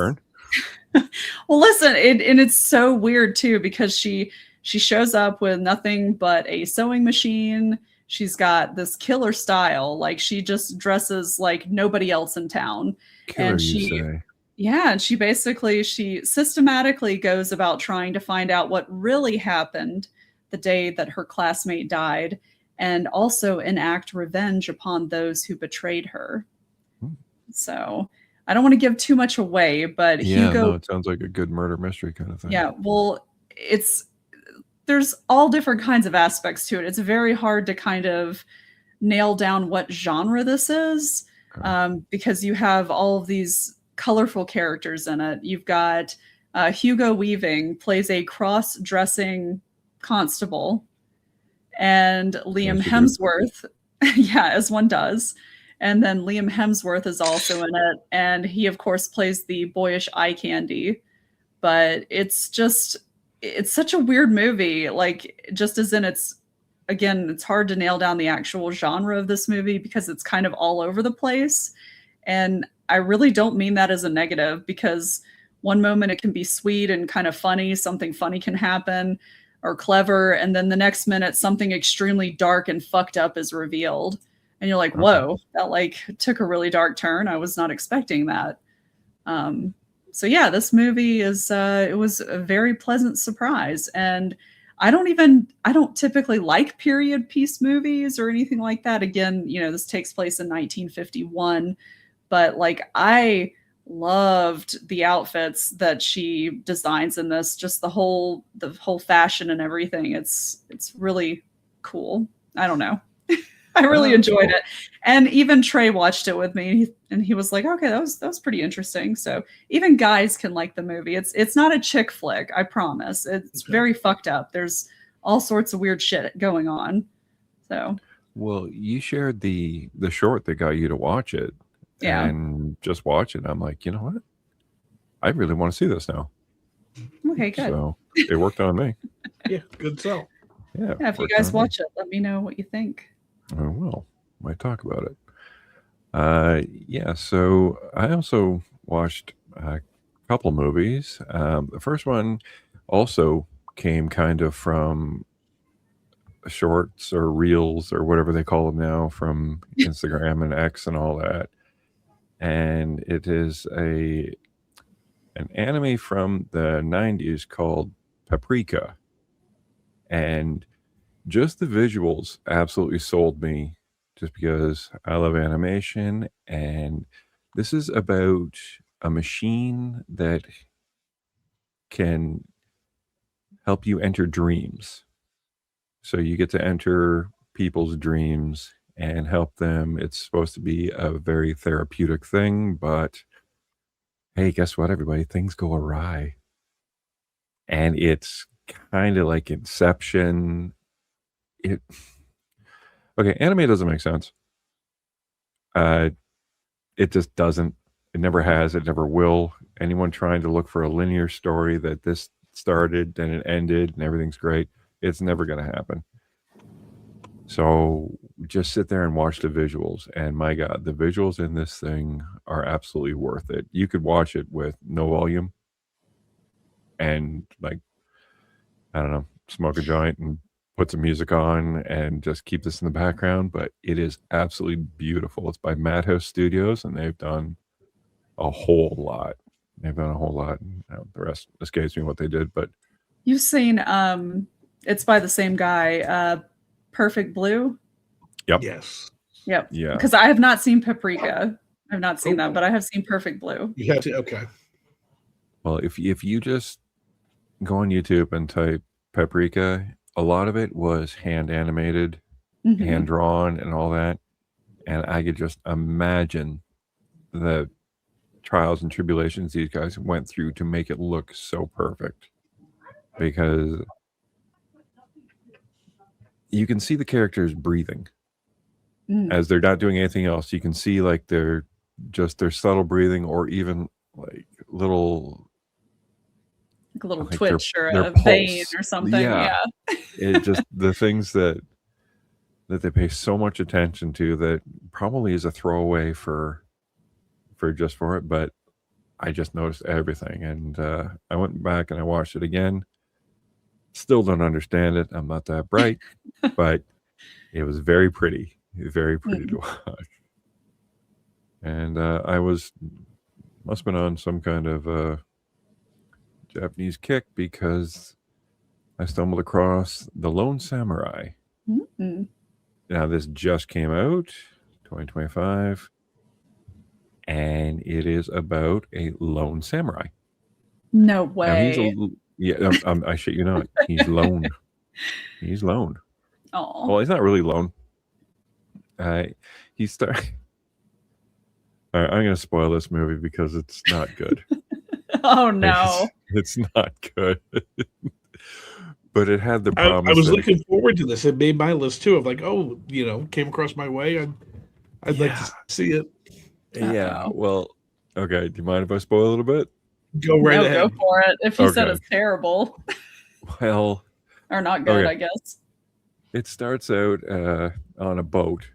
well, listen, and it's so weird too, because she shows up with nothing but a sewing machine. She's got this killer style. Like, she just dresses like nobody else in town. Killer, and she basically systematically goes about trying to find out what really happened the day that her classmate died, and also enact revenge upon those who betrayed her. So I don't want to give too much away, but Hugo, it sounds like a good murder mystery kind of thing. Yeah, well, there's all different kinds of aspects to it. It's very hard to kind of nail down what genre this is, because you have all of these colorful characters in it. You've got Hugo Weaving plays a cross-dressing constable, and Liam Hemsworth, as one does. And then Liam Hemsworth is also in it, and he, of course, plays the boyish eye candy. But it's such a weird movie. Like, just as in it's hard to nail down the actual genre of this movie because it's kind of all over the place. And I really don't mean that as a negative, because one moment it can be sweet and kind of funny, something funny can happen or clever, and then the next minute something extremely dark and fucked up is revealed. And you're like, whoa, that like took a really dark turn. I was not expecting that. So yeah, this movie it was a very pleasant surprise. And I don't typically like period piece movies or anything like that. Again, this takes place in 1951, but like, I loved the outfits that she designs in this, just the whole fashion and everything. It's really cool. I don't know. I really enjoyed it. And even Trey watched it with me, and he was like, okay, that was pretty interesting. So even guys can like the movie. It's not a chick flick, I promise. It's very fucked up. There's all sorts of weird shit going on. So, well, you shared the short that got you to watch it. Yeah. And just watch it. I'm like, you know what? I really want to see this now. Okay, good. So it worked on me. Yeah, good sell. Yeah. If you guys watch it, let me know what you think. I will. Might talk about it. So I also watched a couple movies. The first one also came kind of from shorts or reels or whatever they call them now, from Instagram and X and all that. And it is an anime from the 90s called Paprika. And just the visuals absolutely sold me, just because I love animation. And this is about a machine that can help you enter dreams. So you get to enter people's dreams and help them. It's supposed to be a very therapeutic thing, but hey, guess what, everybody? Things go awry. And it's kind of like Inception. Anime doesn't make sense. It just doesn't. It never has. It never will. Anyone trying to look for a linear story that this started and it ended and everything's great, it's never going to happen. So just sit there and watch the visuals. And my God, the visuals in this thing are absolutely worth it. You could watch it with no volume and, like, I don't know, smoke a joint and put some music on and just keep this in the background. But it is absolutely beautiful. It's by Madhouse Studios, and they've done a whole lot. They've done a whole lot. The rest escapes me what they did, but You've seen it's by the same guy, Perfect Blue. Yes. Yep. yeah. Because I have not seen Paprika. I've not seen Oh. that, but I have seen Perfect Blue. You have to. Okay. Well, if you just go on YouTube and type Paprika, a lot of it was hand animated, Mhm. hand drawn, and all that. And I could just imagine the trials and tribulations these guys went through to make it look so perfect. Because you can see the characters breathing Mm. as they're not doing anything else. You can see like their subtle breathing, or even like little Like a little like twitch or their a vein pulse. or something. Yeah. Yeah. It just the things that they pay so much attention to that probably is a throwaway for it, but I just noticed everything. And I went back and I watched it again. Still don't understand it. I'm not that bright, but it was very pretty to watch. And I must have been on some kind of Japanese kick, because I stumbled across The Lone Samurai. Mm. Now, this just came out, 2025, and it is about a lone samurai. No Now, he's way. I shit you not. He's lone. He's lone. Oh. Well, he's not really lone. He start. All right, I'm going to spoil this movie because it's not good. Oh no. It's not good. But it had the I promise. was that looking forward to this. It made my list too. Of like, oh, came across my way. I'd like to see it. Yeah. Uh-oh. Well, okay. Do you mind if I spoil a little bit? Go right No, ahead. go for it. If you said Okay. it's terrible Well, or not good, Okay. I guess. it starts out on a boat,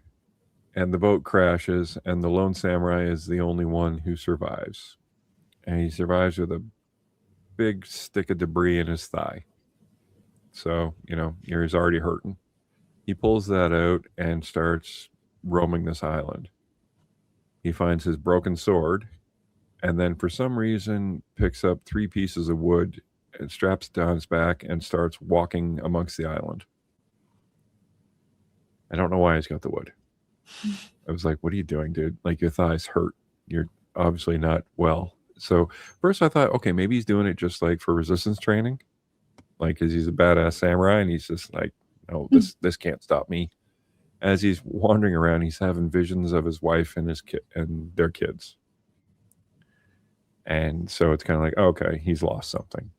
and the boat crashes, and the lone samurai is the only one who survives. And he survives with a big stick of debris in his thigh. So, he's already hurting. He pulls that out and starts roaming this island. He finds his broken sword, and then for some reason picks up 3 pieces of wood and straps it down his back and starts walking amongst the island. I don't know why he's got the wood. I was like, what are you doing, dude? Like, your thighs hurt. You're obviously not well. So first I thought, okay, maybe he's doing it just like for resistance training. Like, because he's a badass samurai, and he's just like, no, this can't stop me. As he's wandering around, he's having visions of his wife and his kid and their kids. And so it's kind of like, okay, he's lost something.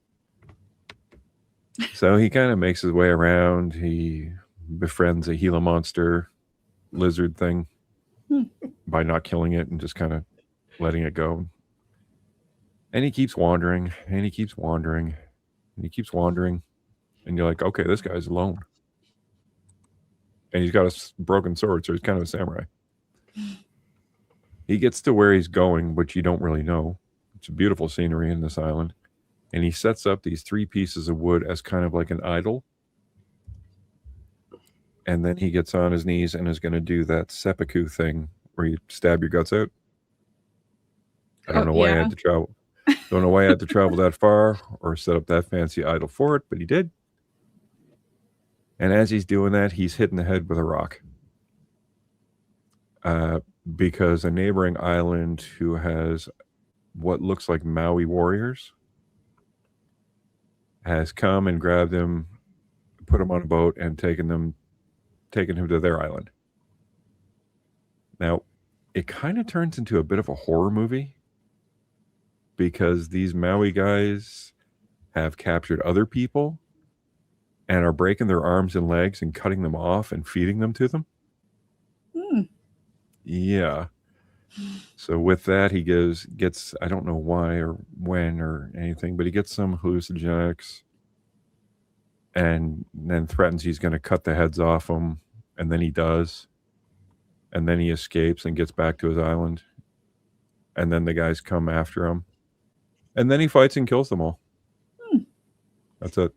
So he kind of makes his way around. He befriends a Gila monster lizard thing by not killing it and just kind of letting it go. And he keeps wandering, and he keeps wandering, and he keeps wandering. And you're like, okay, this guy's alone. And he's got a broken sword, so he's kind of a samurai. He gets to where he's going, which you don't really know. It's a beautiful scenery in this island. And he sets up these 3 pieces of wood as kind of like an idol. And then he gets on his knees and is going to do that seppuku thing where you stab your guts out. I don't know why I had to travel. Don't know why I had to travel that far or set up that fancy idol for it, but he did. And as he's doing that, he's hitting the head with a rock. Because a neighboring island who has what looks like Maui warriors has come and grabbed him, put him on a boat, and taken him to their island. Now, it kind of turns into a bit of a horror movie, because these Maui guys have captured other people and are breaking their arms and legs and cutting them off and feeding them to them. Yeah. So with that, he gets, I don't know why or when or anything, but he gets some hallucinogenics and then threatens he's going to cut the heads off them. And then he does. and then he escapes and gets back to his island, and then the guys come after him, and then he fights and kills them all. That's it.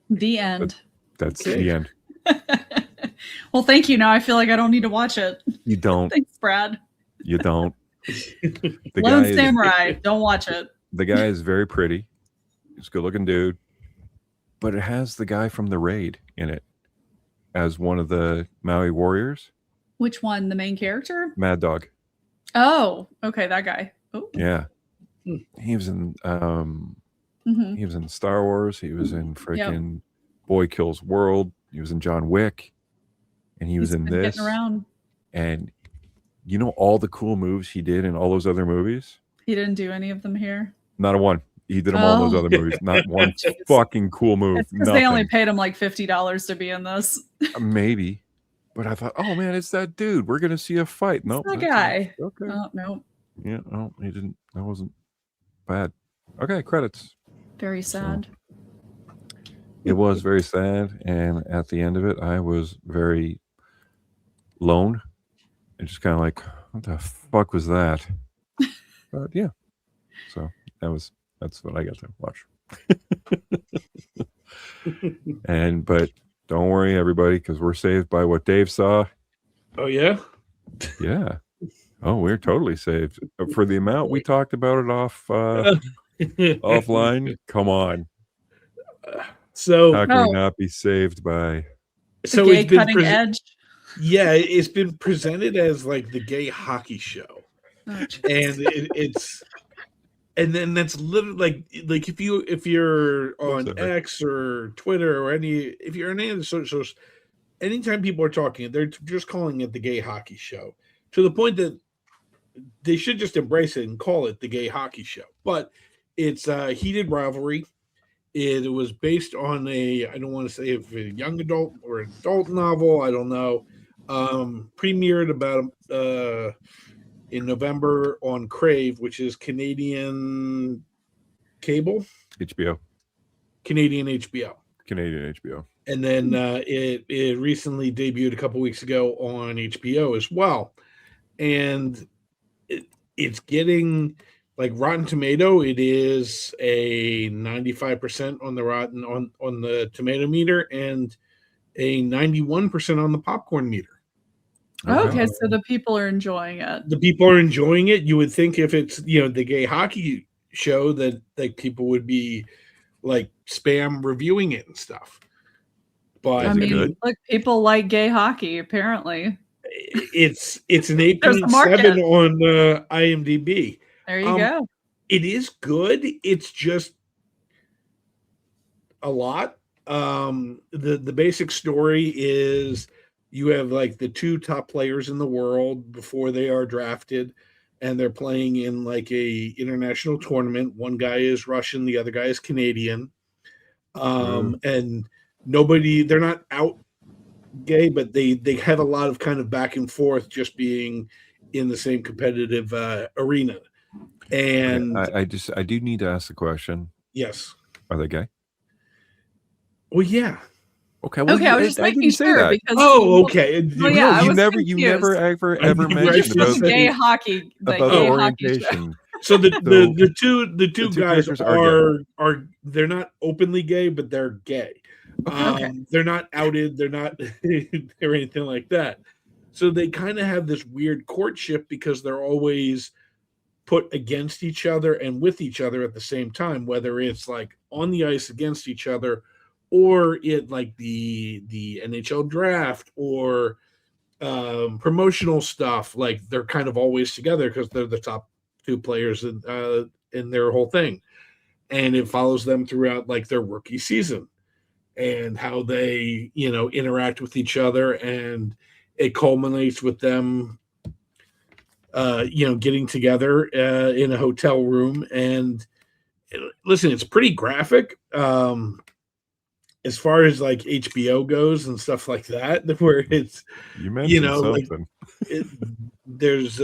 The end. That's Okay. the end. Well, thank you. Now I feel like I don't need to watch it. You don't. Thanks, Brad. You don't. The Lone guy is, Samurai. Don't watch it. the guy is very pretty. He's a good-looking dude, but it has the guy from The Raid in it as one of the Maui warriors. Which one? The main character? Mad Dog. Oh, okay, that guy. Oh, Yeah. Hmm. He was in hmm he was in Star Wars. He was in freaking Boy Kills World. He was in John Wick. And he was in this. Getting around. And you know all the cool moves he did in all those other movies? He didn't do any of them here. Not a one. He did them all in those Oh. other movies. Not one Jeez. fucking cool move. It's because they only Nothing. paid him like $50 to be in this. Maybe. But I thought, oh man, it's that dude. We're gonna see a fight. Nope. That that's guy. it. Okay. Oh no, Yeah, no, he didn't. That wasn't bad. Okay, credits. very sad. It was very sad, and at the end of it, I was very lone and just kind of like, what the fuck was that? But yeah, so that's what I got to watch. But don't worry, everybody, because we're saved by what Dave saw. Oh yeah. Yeah. Oh, we're totally saved for the amount we talked about it offline. Come on, So how can we No. not be saved by? The so gay it's been cutting edge. yeah, it's been presented as like the gay hockey show. Oh, And then that's literally like if you're on Sorry. X or Twitter or if you're on any of the socials, anytime people are talking, they're just calling it the gay hockey show, to the point that they should just embrace it and call it the gay hockey show. But it's a heated rivalry. It was based on I don't want to say if a young adult or adult novel, I don't know. Premiered about in November on Crave, which is Canadian cable, HBO, Canadian HBO. Canadian HBO. And then it recently debuted a couple weeks ago on HBO as well. And it's getting like Rotten Tomato, it is a 95% on the on the tomato meter and a 91% on the popcorn meter. Okay, so the people are enjoying it. The people are enjoying it. You would think if it's the gay hockey show that like people would be like spam reviewing it and stuff. But I Is it mean, good? look, people like gay hockey, apparently. it's an There's a market. 8.7 on IMDb. There you go. It is good. It's just a lot. The basic story is you have like the two top players in the world before they are drafted, and they're playing in like a international tournament. One guy is Russian, the other guy is Canadian. And they're not out gay, but they have a lot of kind of back and forth just being in the same competitive arena. And I do need to ask the question: yes. are they gay? Well, yeah. Okay. Well, Okay, I was just I making didn't say sure that. because Oh, okay. Well, yeah, I you was never confused. ever I ever didn't mentioned realize about you gay hockey, the about gay the hockey show. orientation. So the The two two guys characters are they're not openly gay, but they're gay. Okay. They're not outed. They're not or anything like that. So they kind of have this weird courtship because they're always put against each other and with each other at the same time, whether it's like on the ice against each other or it like the NHL draft or promotional stuff. Like they're kind of always together because they're the top two players in their whole thing. And it follows them throughout like their rookie season and how they, interact with each other. And it culminates with them, getting together in a hotel room. And listen, it's pretty graphic. As far as like HBO goes and stuff like that, where it's, You mentioned like, something. there's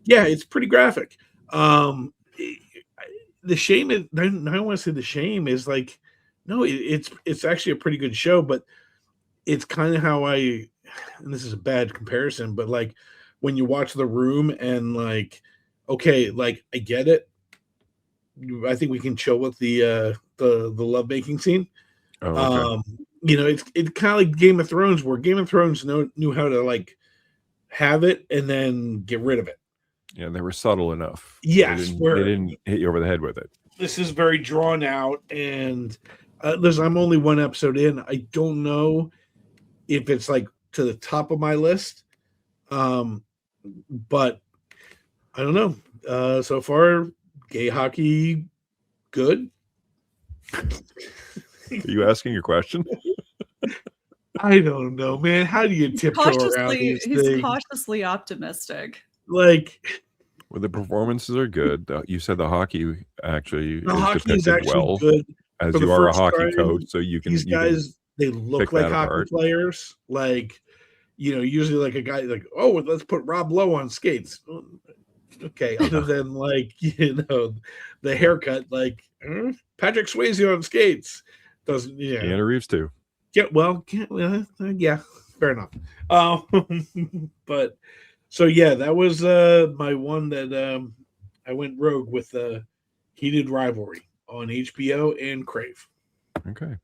it's pretty graphic. The shame is, I don't want to say the shame is like, no, it's actually a pretty good show, but it's kind of how I and this is a bad comparison, but like when you watch The Room and like, okay, like I get it. I think we can chill with the lovemaking scene. Oh, okay. It's kind of like Game of Thrones, where Game of Thrones knew how to like have it and then get rid of it. Yeah, they were subtle enough. Yes, they didn't hit you over the head with it. This is very drawn out, and listen, I'm only one episode in. I don't know if it's like to the top of my list, but I don't know. So far, gay hockey, good. Are you asking your question? I don't know, man. How do you tiptoe around these He's things? cautiously optimistic. Like, Well, the performances are good. You said the hockey actually the is hockey is depicted actually well, good. as For the you are a first hockey time, coach, so you can. These guys, they look pick like that hockey apart. players. Like, usually like a guy like, oh, let's put Rob Lowe on skates. Okay, other than like, the haircut, like Patrick Swayze on skates doesn't. Yeah, Keanu Reeves too. yeah, fair enough. But so yeah, that was my one that I went rogue with Heated Rivalry on HBO and Crave. Okay.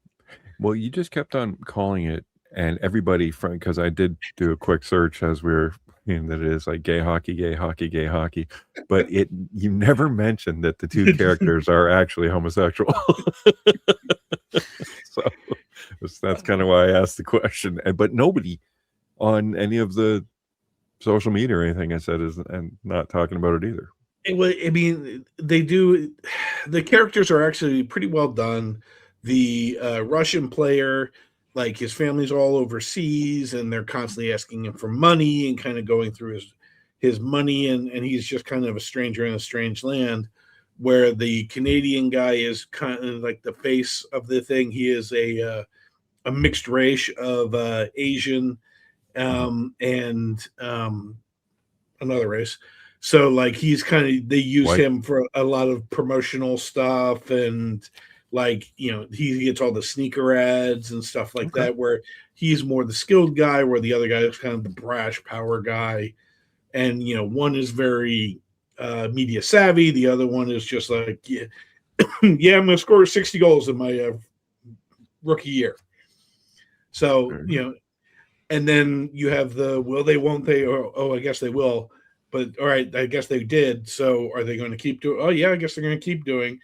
Well, you just kept on calling it, and everybody from, because I did do a quick search as we were, that it is like gay hockey, gay hockey, gay hockey, but you never mentioned that the two characters are actually homosexual. So that's kind of why I asked the question. But nobody on any of the social media or anything I said is and not talking about it either. I mean, they do. The characters are actually pretty well done. The Russian player, like his family's all overseas, and they're constantly asking him for money and kind of going through his money, and he's just kind of a stranger in a strange land. Where the Canadian guy is kind of like the face of the thing. He is a mixed race of Asian and another race. So like he's kind of, they use White. him for a lot of promotional stuff, and like he gets all the sneaker ads and stuff like that, where he's more the skilled guy, where the other guy is kind of the brash power guy. And one is very media savvy, the other one is just like, yeah, yeah, I'm gonna score 60 goals in my rookie year. So and then you have the will they, won't they, or oh, I guess they will. But all right, I guess they did. So are they going to keep doing? Oh yeah, I guess they're going to keep doing.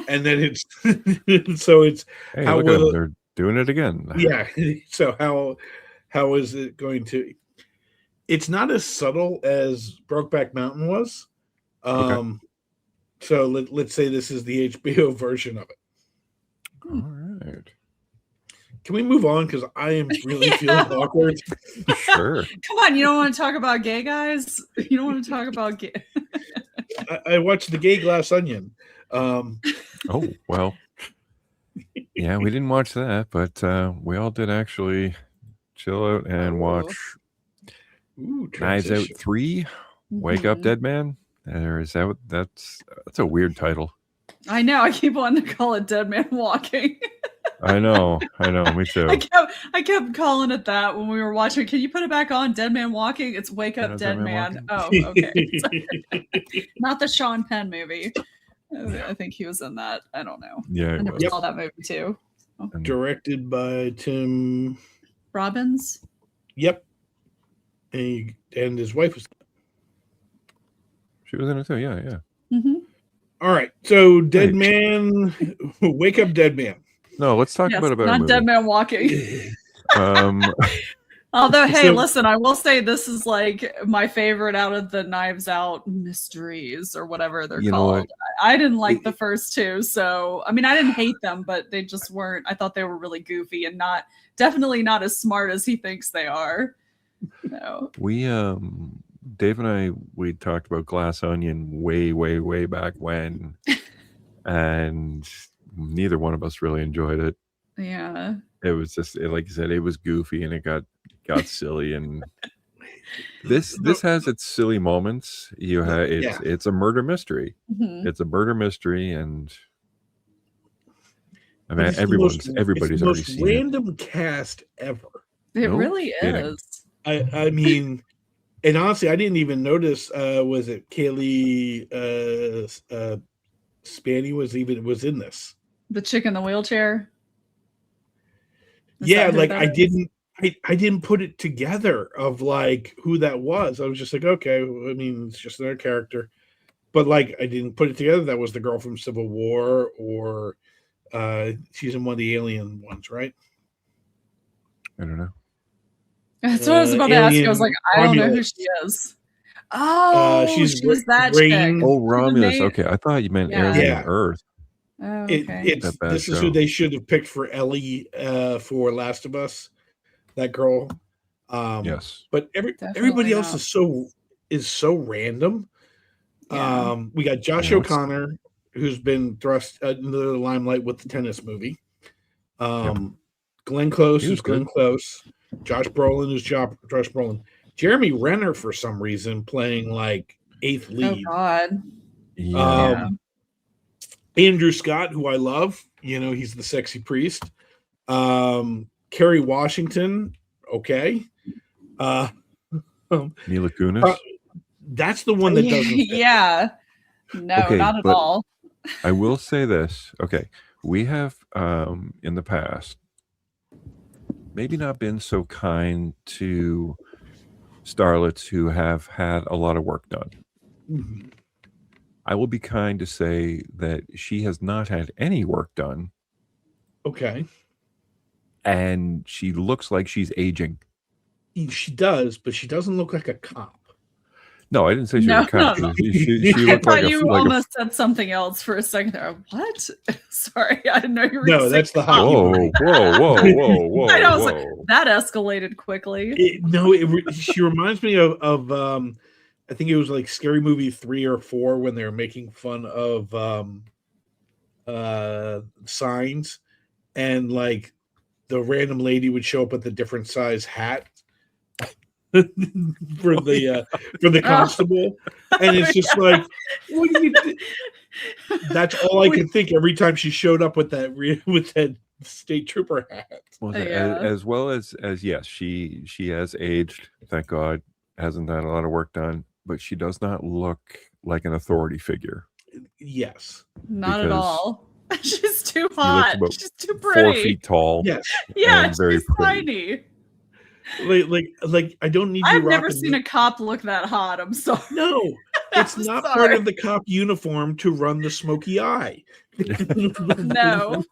And then it's so it's hey, look at them. They're doing it again. Yeah. So how is it going to? It's not as subtle as Brokeback Mountain was. So let's say this is the HBO version of it. All right. Can we move on? Because I am really feeling awkward. Sure. Come on, you don't want to talk about gay guys? You don't want to talk about gay? I watched The Gay Glass Onion. Oh, well. Yeah, we didn't watch that, but we all did actually chill out and watch Knives Out 3, Wake Up Dead Man. Or is that that's a weird title. I know. I keep wanting to call it Dead Man Walking. I know, me too. I kept calling it that when we were watching. Can you put it back on? Dead Man Walking. It's Wake Up Dead Man. Oh, okay. Not the Sean Penn movie. I think he was in that. I don't know. Yeah, I never saw that movie too. So. Directed by Tim Robbins. Yep. And his wife was. She was in it too. Yeah. Mm-hmm. All right. So Dead Man, Wake Up Dead Man. No, let's talk about a better not movie. Dead Man Walking. Although, hey, listen, I will say this is like my favorite out of the Knives Out mysteries or whatever they're called. I didn't like the first two, so I mean, I didn't hate them, but they just weren't. I thought they were really goofy and definitely not as smart as he thinks they are. No. We Dave and I, we talked about Glass Onion way back when, and neither one of us really enjoyed it. Yeah. It was just, like you said, it was goofy and it got silly. And this has its silly moments. It's a murder mystery. Mm-hmm. It's a murder mystery, and I mean everybody's already seen random cast ever. It really is. I mean, and honestly, I didn't even notice. Was it Kaylee Spanny was in this? The chick in the wheelchair. Is Yeah, that who like that I is? didn't. I didn't put it together of like who that was. I was just like, okay, I mean, it's just another character. But like I didn't put it together. That was the girl from Civil War, or she's in one of the Alien ones, right? I don't know. That's what I was about to ask you. I was Alien like, I don't know who Romulus. she is. Oh, She's she's that chick. Rain. Oh, The Romulus. main- Okay, I thought you meant Yeah. Alien Yeah. Earth. Oh, okay. It's That bad this is show. who they should have picked for Ellie for Last of Us. That girl. Yes. But Definitely everybody else not. is so random. Yeah. We got Josh Yeah, it's- O'Connor, who's been thrust into the limelight with the tennis movie. Glenn Close, He was who's Glenn good. Close. Josh Brolin, who's Josh Brolin. Jeremy Renner, for some reason, playing like eighth Oh lead. God. Yeah. Andrew Scott, who I love, he's the sexy priest. Kerry Washington, okay. Mila Kunis. That's the one that doesn't fit. Yeah. No, Okay, not at but- all. I will say this. Okay. We have in the past maybe not been so kind to starlets who have had a lot of work done. Mhm. I will be kind to say that she has not had any work done, Okay. and she looks like she's aging. She does, but she doesn't look like a cop. No, I didn't say she No, was a cop. no, no. She I looked like thought a you like a almost said something else for a second there. What? Sorry, I didn't know you were No, saying that's the cop. hockey whoa, movie. whoa. I know, I was like, Whoa. that escalated quickly. She reminds me of I think it was like Scary Movie 3 or 4 when they were making fun of signs, and like the random lady would show up with a different size hat for the constable, and it's just like, what do you do? That's all I could think every time she showed up with that state trooper hat. Well, Yeah. as well as yes, she has aged. Thank God, hasn't had a lot of work done, but she does not look like an authority figure. Yes. Not at because all. She's too looks hot. about She's too 4 pretty. feet tall. Yes. Yeah, and very she's pretty. tiny. Like I don't need you I've never rocking seen a cop look that hot. I'm sorry. No, it's I'm not part sorry. of the cop uniform to run the smoky eye. No.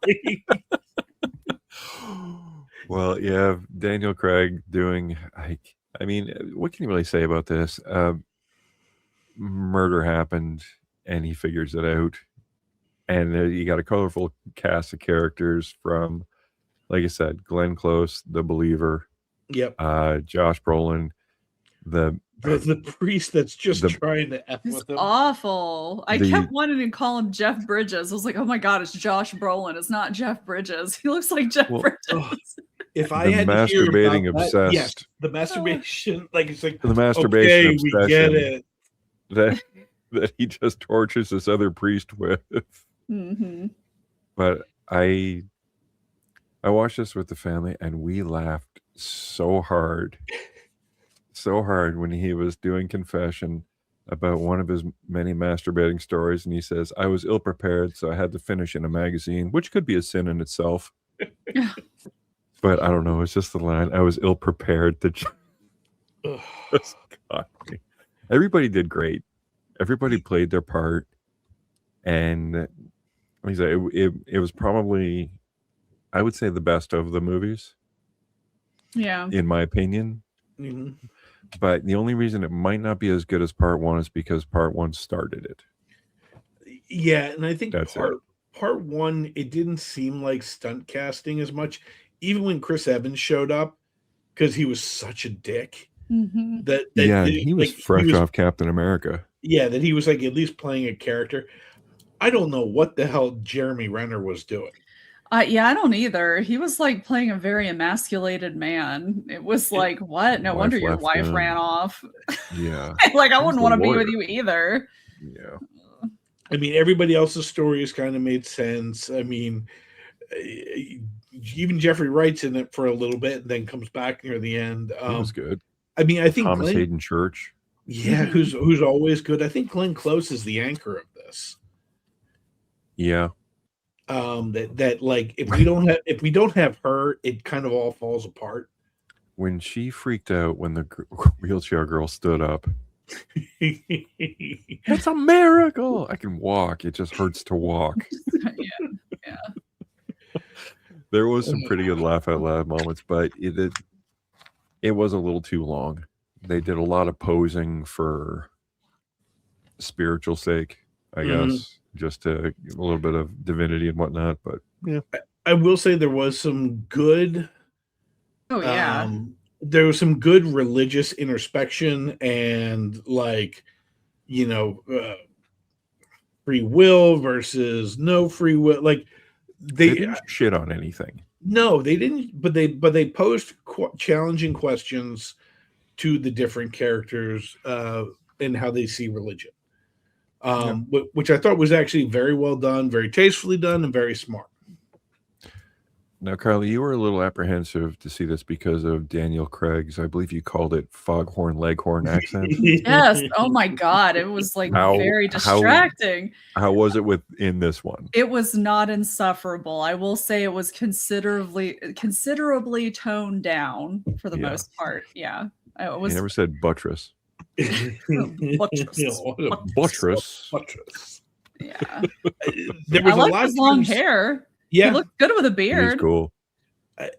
Well, yeah, Daniel Craig doing. I mean, what can you really say about this? Murder happened, and he figures it out. And you got a colorful cast of characters from, like I said, Glenn Close, the Believer, Yep. Josh Brolin, the The priest that's just The- trying to F He's with him. awful. I The- kept wanting to call him Jeff Bridges. I was like, oh my God, it's Josh Brolin. It's not Jeff Bridges. He looks like Jeff Well, Bridges. oh, If I The had to hear masturbating about that, yes, obsessed. the masturbation, like it's like the masturbation okay, obsession we get it. that he just tortures this other priest with. Hmm. But I watched this with the family, and we laughed so hard when he was doing confession about one of his many masturbating stories, and he says, I was ill prepared, so I had to finish in a magazine, which could be a sin in itself. But I don't know, it's just the line, I was ill prepared to Ugh. just got me. Everybody did great. Everybody played their part, and like I said, it was probably, I would say, the best of the movies, Yeah. in my opinion. Mhm. But the only reason it might not be as good as part one is because part one started it. Yeah, and I think That's part one, it didn't seem like stunt casting as much, even when Chris Evans showed up, because he was such a dick. Hmm. That Yeah, that- he was like, fresh off Captain America. Yeah, that he was like at least playing a character. I don't know what the hell Jeremy Renner was doing. Yeah, I don't either. He was like playing a very emasculated man. It was like, what? No Wife wonder your left wife him. ran off. Yeah, Like, I He's wouldn't the want to be lawyer. with you either. yeah. I mean, everybody else's stories kind of made sense. I mean, even Jeffrey Wright's in it for a little bit and then comes back near the end. He was good. I mean, I think Thomas Glenn, Hayden Church. yeah, who's always good. I think Glenn Close is the anchor of this. Yeah. That like if we don't have her, it kind of all falls apart. When she freaked out when the wheelchair girl stood up. It's a miracle. I can walk. It just hurts to walk. Yeah. There was some pretty good laugh out loud moments, but it was a little too long. They did a lot of posing for spiritual sake, I guess, just to give a little bit of divinity and whatnot. But yeah, I will say there was some good. Oh yeah. There was some good religious introspection and like, free will versus no free will. Like they didn't shit on anything. No, they didn't. But they posed challenging questions to the different characters and how they see religion, which I thought was actually very well done, very tastefully done, and very smart. Now, Carly, you were a little apprehensive to see this because of Daniel Craig's, I believe you called it foghorn leghorn accent. Yes. Oh my God. It was like very distracting. How was it within this one? It was not insufferable. I will say it was considerably toned down for the most part. Yeah. It was. You never said buttress. Buttress. Buttress. Yeah. There was I like his long hair. Yeah, he looked good with a beard. He's cool.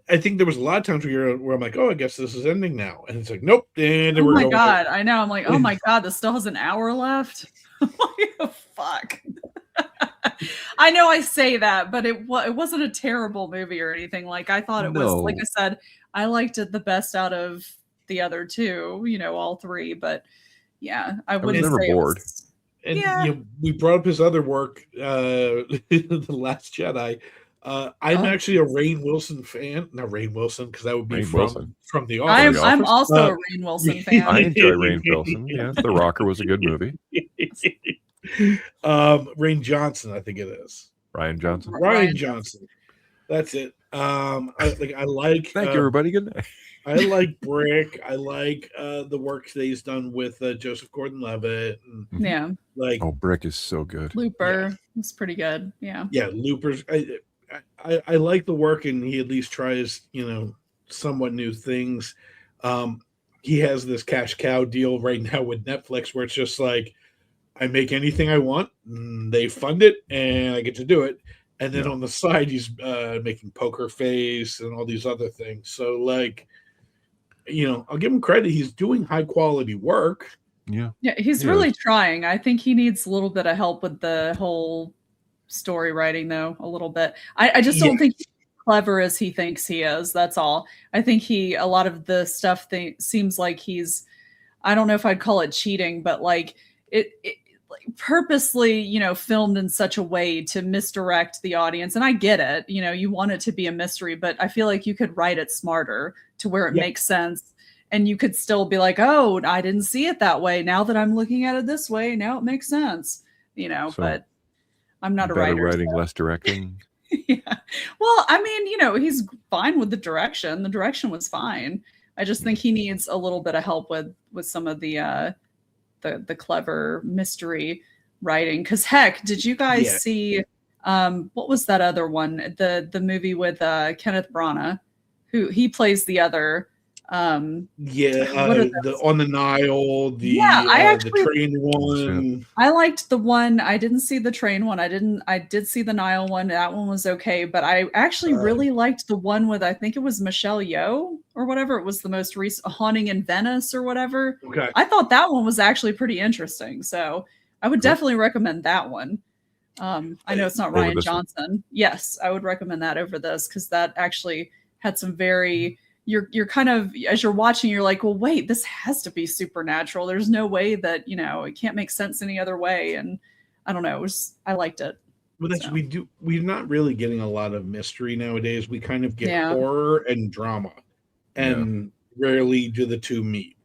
I think there was a lot of times where I'm like, oh, I guess this is ending now, and it's like, nope. And oh my God, I know. I'm like, oh my God, this still has an hour left. Oh, fuck. I know I say that, but it wasn't a terrible movie or anything. Like I thought it was. Like I said, I liked it the best out of the other two. All three. But yeah, I wouldn't never say bored. And we brought up his other work, The Last Jedi. I'm actually a Rainn Wilson fan. Not Rainn Wilson, because that would be from The Office. I'm also a Rainn Wilson fan. I enjoy Rainn Wilson. Yeah, The Rocker was a good movie. Rian Johnson, I think it is. Rian Johnson. Rian Johnson. That's it. I like. Thank you, everybody. Good night. I like Brick. I like the work that he's done with Joseph Gordon-Levitt. Yeah. Like, Brick is so good. Looper was pretty good. Yeah. Yeah, Looper's. I like the work, and he at least tries, somewhat new things. He has this cash cow deal right now with Netflix, where it's just like, I make anything I want, they fund it, and I get to do it. And then on the side, he's making Poker Face and all these other things. So, like, I'll give him credit. He's doing high quality work. Yeah. Yeah, he's really trying. I think he needs a little bit of help with the whole story writing, though, a little bit. I just don't think he's clever as he thinks he is. That's all. I think a lot of the stuff seems like he's, I don't know if I'd call it cheating, but like it purposely, filmed in such a way to misdirect the audience. And I get it, you want it to be a mystery, but I feel like you could write it smarter to where it makes sense. And you could still be like, oh, I didn't see it that way. Now that I'm looking at it this way, now it makes sense, so but I'm not a writer. Better writing, less directing. Yeah. Well, I mean, he's fine with the direction. The direction was fine. I just think he needs a little bit of help with some of the clever mystery writing. Because heck, did you guys see what was that other one? The movie with Kenneth Branagh, who he plays the other. On the Nile, the train one. I liked the one. I didn't see the train one. I did see the Nile one. That one was okay, but I actually really liked the one with, I think it was Michelle Yeoh or whatever. It was the most recent Haunting in Venice or whatever. Okay. I thought that one was actually pretty interesting. So I would definitely recommend that one. I know it's not Rian Johnson. Yes, I would recommend that over this because that actually had some very. You're kind of, as you're watching, you're like, well, wait, this has to be supernatural. There's no way that, it can't make sense any other way. And I don't know. I liked it. Well, we're not really getting a lot of mystery nowadays. We kind of get horror and drama, and rarely do the two meet.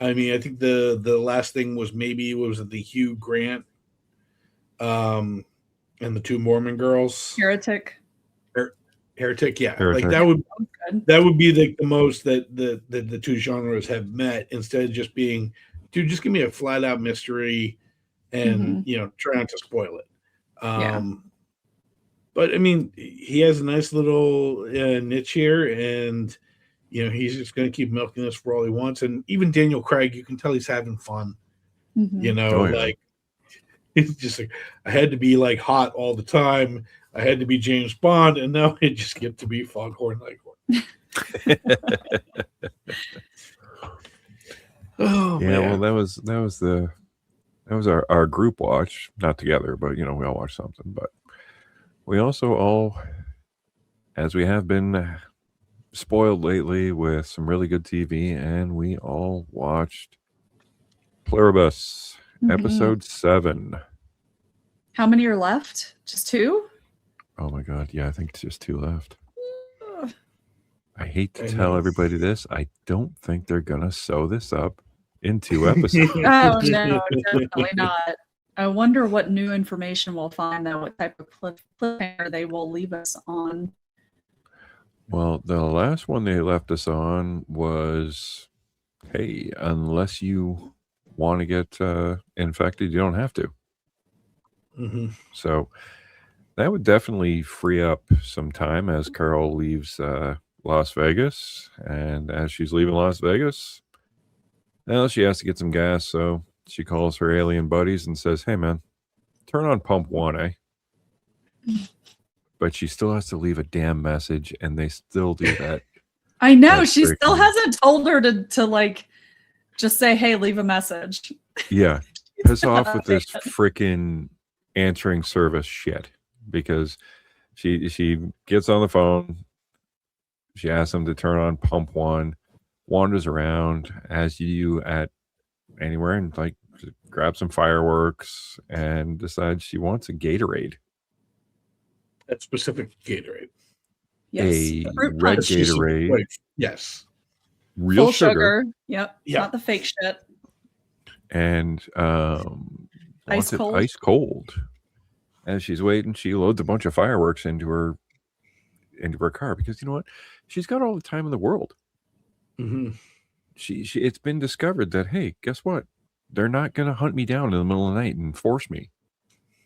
I mean, I think the last thing was the Hugh Grant and the two Mormon girls. Heretic. Heretic, yeah. Heretic. Like that would good. That would be the most that the two genres have met, instead of just being, dude, just give me a flat out mystery and try not to spoil it. Yeah. But I mean, he has a nice little niche here, and he's just going to keep milking this for all he wants. And even Daniel Craig, you can tell he's having fun. Mhm. Oh, yeah. Like it's just like, I had to be like hot all the time. I had to be James Bond, and now I just get to be Foghorn Leghorn. Oh Yeah, man. well, that was our group watch, not together, but we all watched something. But we also all, as we have been spoiled lately with some really good TV, and we all watched Pluribus, Mhm. episode 7. How many are left? Just 2? Oh my god, yeah, I think it's just 2 left. Ugh. I hate to I tell know. everybody this. I don't think they're gonna sew this up in 2 episodes. Oh no, definitely not. I wonder what new information we'll find, though, what type of cliffhanger they will leave us on. Well, the last one they left us on was, hey, unless you want to get infected, you don't have to. Mhm. So that would definitely free up some time as Carol leaves Las Vegas. And as she's leaving Las Vegas, now she has to get some gas. So she calls her alien buddies and says, hey, man, turn on pump 1, eh? But she still has to leave a damn message, and they still do that. I know, That's she still freaking- hasn't told her to like just say, hey, leave a message. Yeah. Piss off with this Nothing. freaking answering service shit, because she gets on the phone, she asks them to turn on pump 1, wanders around as you do at anywhere, and like grab some fireworks and decides she wants a Gatorade. That specific Gatorade. Yes. A Fruit red punch. Just some- Gatorade. like, yes. Real Full sugar, sugar. Yep. Yeah. Not the fake shit. and Ice wants it cold. ice cold. As she's waiting, she loads a bunch of fireworks into her car, because you know what? She's got all the time in the world. Hmm. She it's been discovered that, hey, guess what? They're not going to hunt me down in the middle of the night and force me.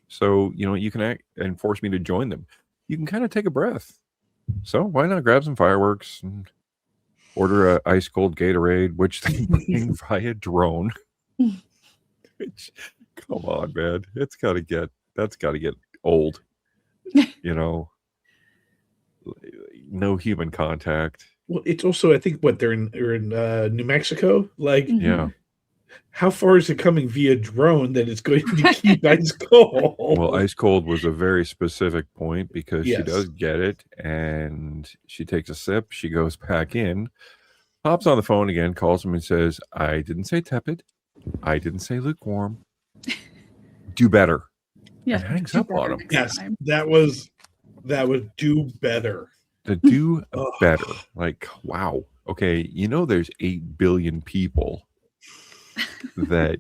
So, you can act and force me to join them. You can kind of take a breath. So why not grab some fireworks and order a ice cold Gatorade, which they bring via drone. Which, come on, man. That's got to get old. No human contact. Well, it's also, I think, they're in New Mexico. Like, Mhm. Yeah. how far is it coming via drone that it's going to keep ice cold? Well, ice cold was a very specific point, because she Yes. does get it, and she takes a sip. She goes back in, hops on the phone again, calls him and says, I didn't say tepid. I didn't say lukewarm. Do better. Yeah. And hangs do up on better him. next Yes, time. that was do better. To do Ugh. better. Like, wow. Okay, there's 8 billion people that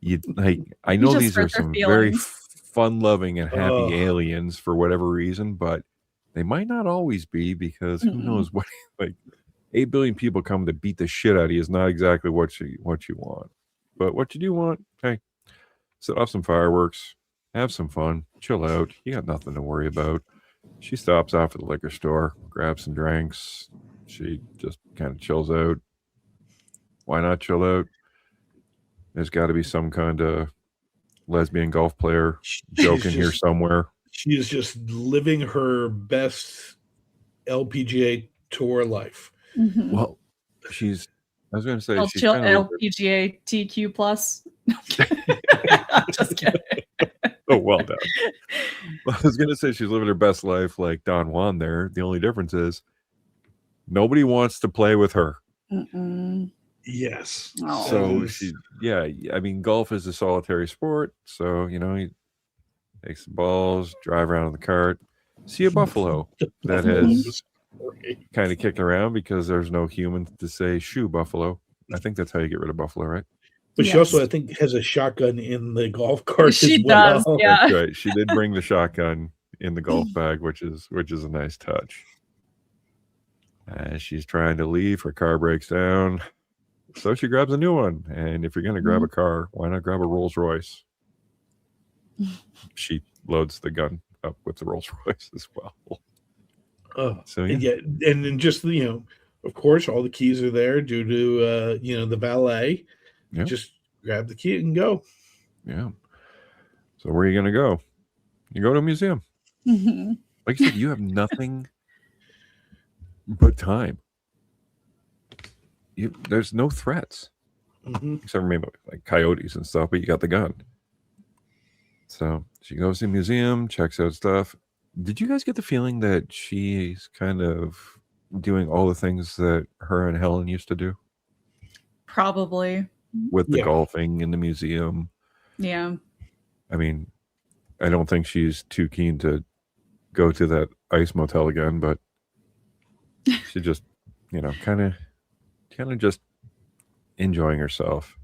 you like. I know just these are hurt their some very feelings. fun-loving and happy Ugh. aliens for whatever reason, but they might not always be, because who Mm-mm. knows what. Like, 8 billion people come to beat the shit out of you is not exactly what you want. But what you do want, hey, set off some fireworks, have some fun, chill out. You got nothing to worry about. She stops off at the liquor store, grabs some drinks. She just kind of chills out. Why not chill out? There's got to be some kind of lesbian golf player joke in here somewhere. She is just living her best LPGA tour life. Mhm. Well, I was going to say, she's Chill kind of LPGA TQ plus. Just kidding. oh, well done. I was going to say she's living her best life like Don Juan there. The only difference is nobody wants to play with her. Mm-mm. Yes. Oh. So I mean, golf is a solitary sport. So, he takes the balls, drive around in the cart, see a buffalo that has kind of kicked around because there's no human to say shoo buffalo. I think that's how you get rid of buffalo, right? But she Yes. also, I think, has a shotgun in the golf cart. She as well. does, yeah. That's right. She did bring the shotgun in the golf bag, which is a nice touch. As she's trying to leave, her car breaks down. So she grabs a new one. And if you're going to grab a car, why not grab a Rolls Royce? She loads the gun up with the Rolls Royce as well. So and then just of course, all the keys are there due to the valet. Yeah. Just grab the key and go. Yeah. So where are you going to go? You go to a museum. Like you said, you have nothing but time. There's no threats. Except for maybe like coyotes and stuff, but you got the gun. So she goes to the museum, checks out stuff. Did you guys get the feeling that she's kind of doing all the things that her and Helen used to do? Probably. With the golfing in the museum. Yeah. I mean, I don't think she's too keen to go to that ice motel again, but she just, kind of just enjoying herself.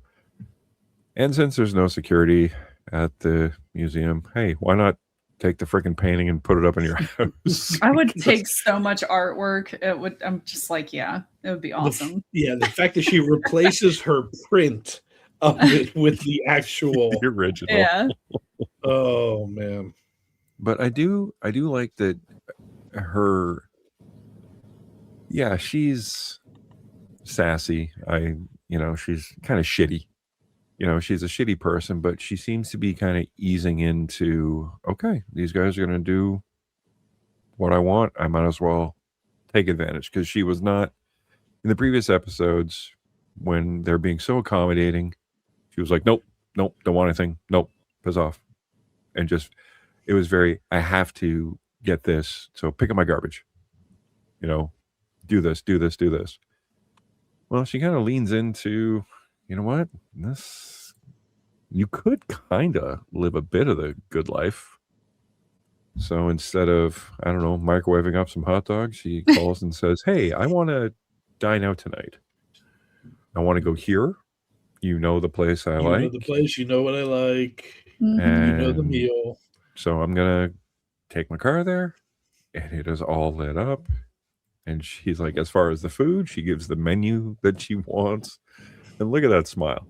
And since there's no security at the museum, hey, why not take the freaking painting and put it up in your house? I would take so much artwork. I'm just like, yeah, it would be awesome. The fact that she replaces her print of it with the actual the original. Yeah. Oh man. But I do like that her. Yeah, she's sassy. She's kind of shitty. She's a shitty person, but she seems to be kind of easing into, okay, these guys are going to do what I want. I might as well take advantage, because she was not in the previous episodes when they're being so accommodating. She was like, nope, don't want anything. Nope, piss off. And just, it was very, I have to get this. So pick up my garbage, do this. Well, she kind of leans into, you know what? You could kind of live a bit of the good life. So instead of, I don't know, microwaving up some hot dogs, she calls and says, hey, I want to dine out tonight. I want to go here. The place I like. You know the place, you know what I like. And you know the meal. So I'm going to take my car there, and it is all lit up. And she's like, as far as the food, she gives the menu that she wants. And look at that smile.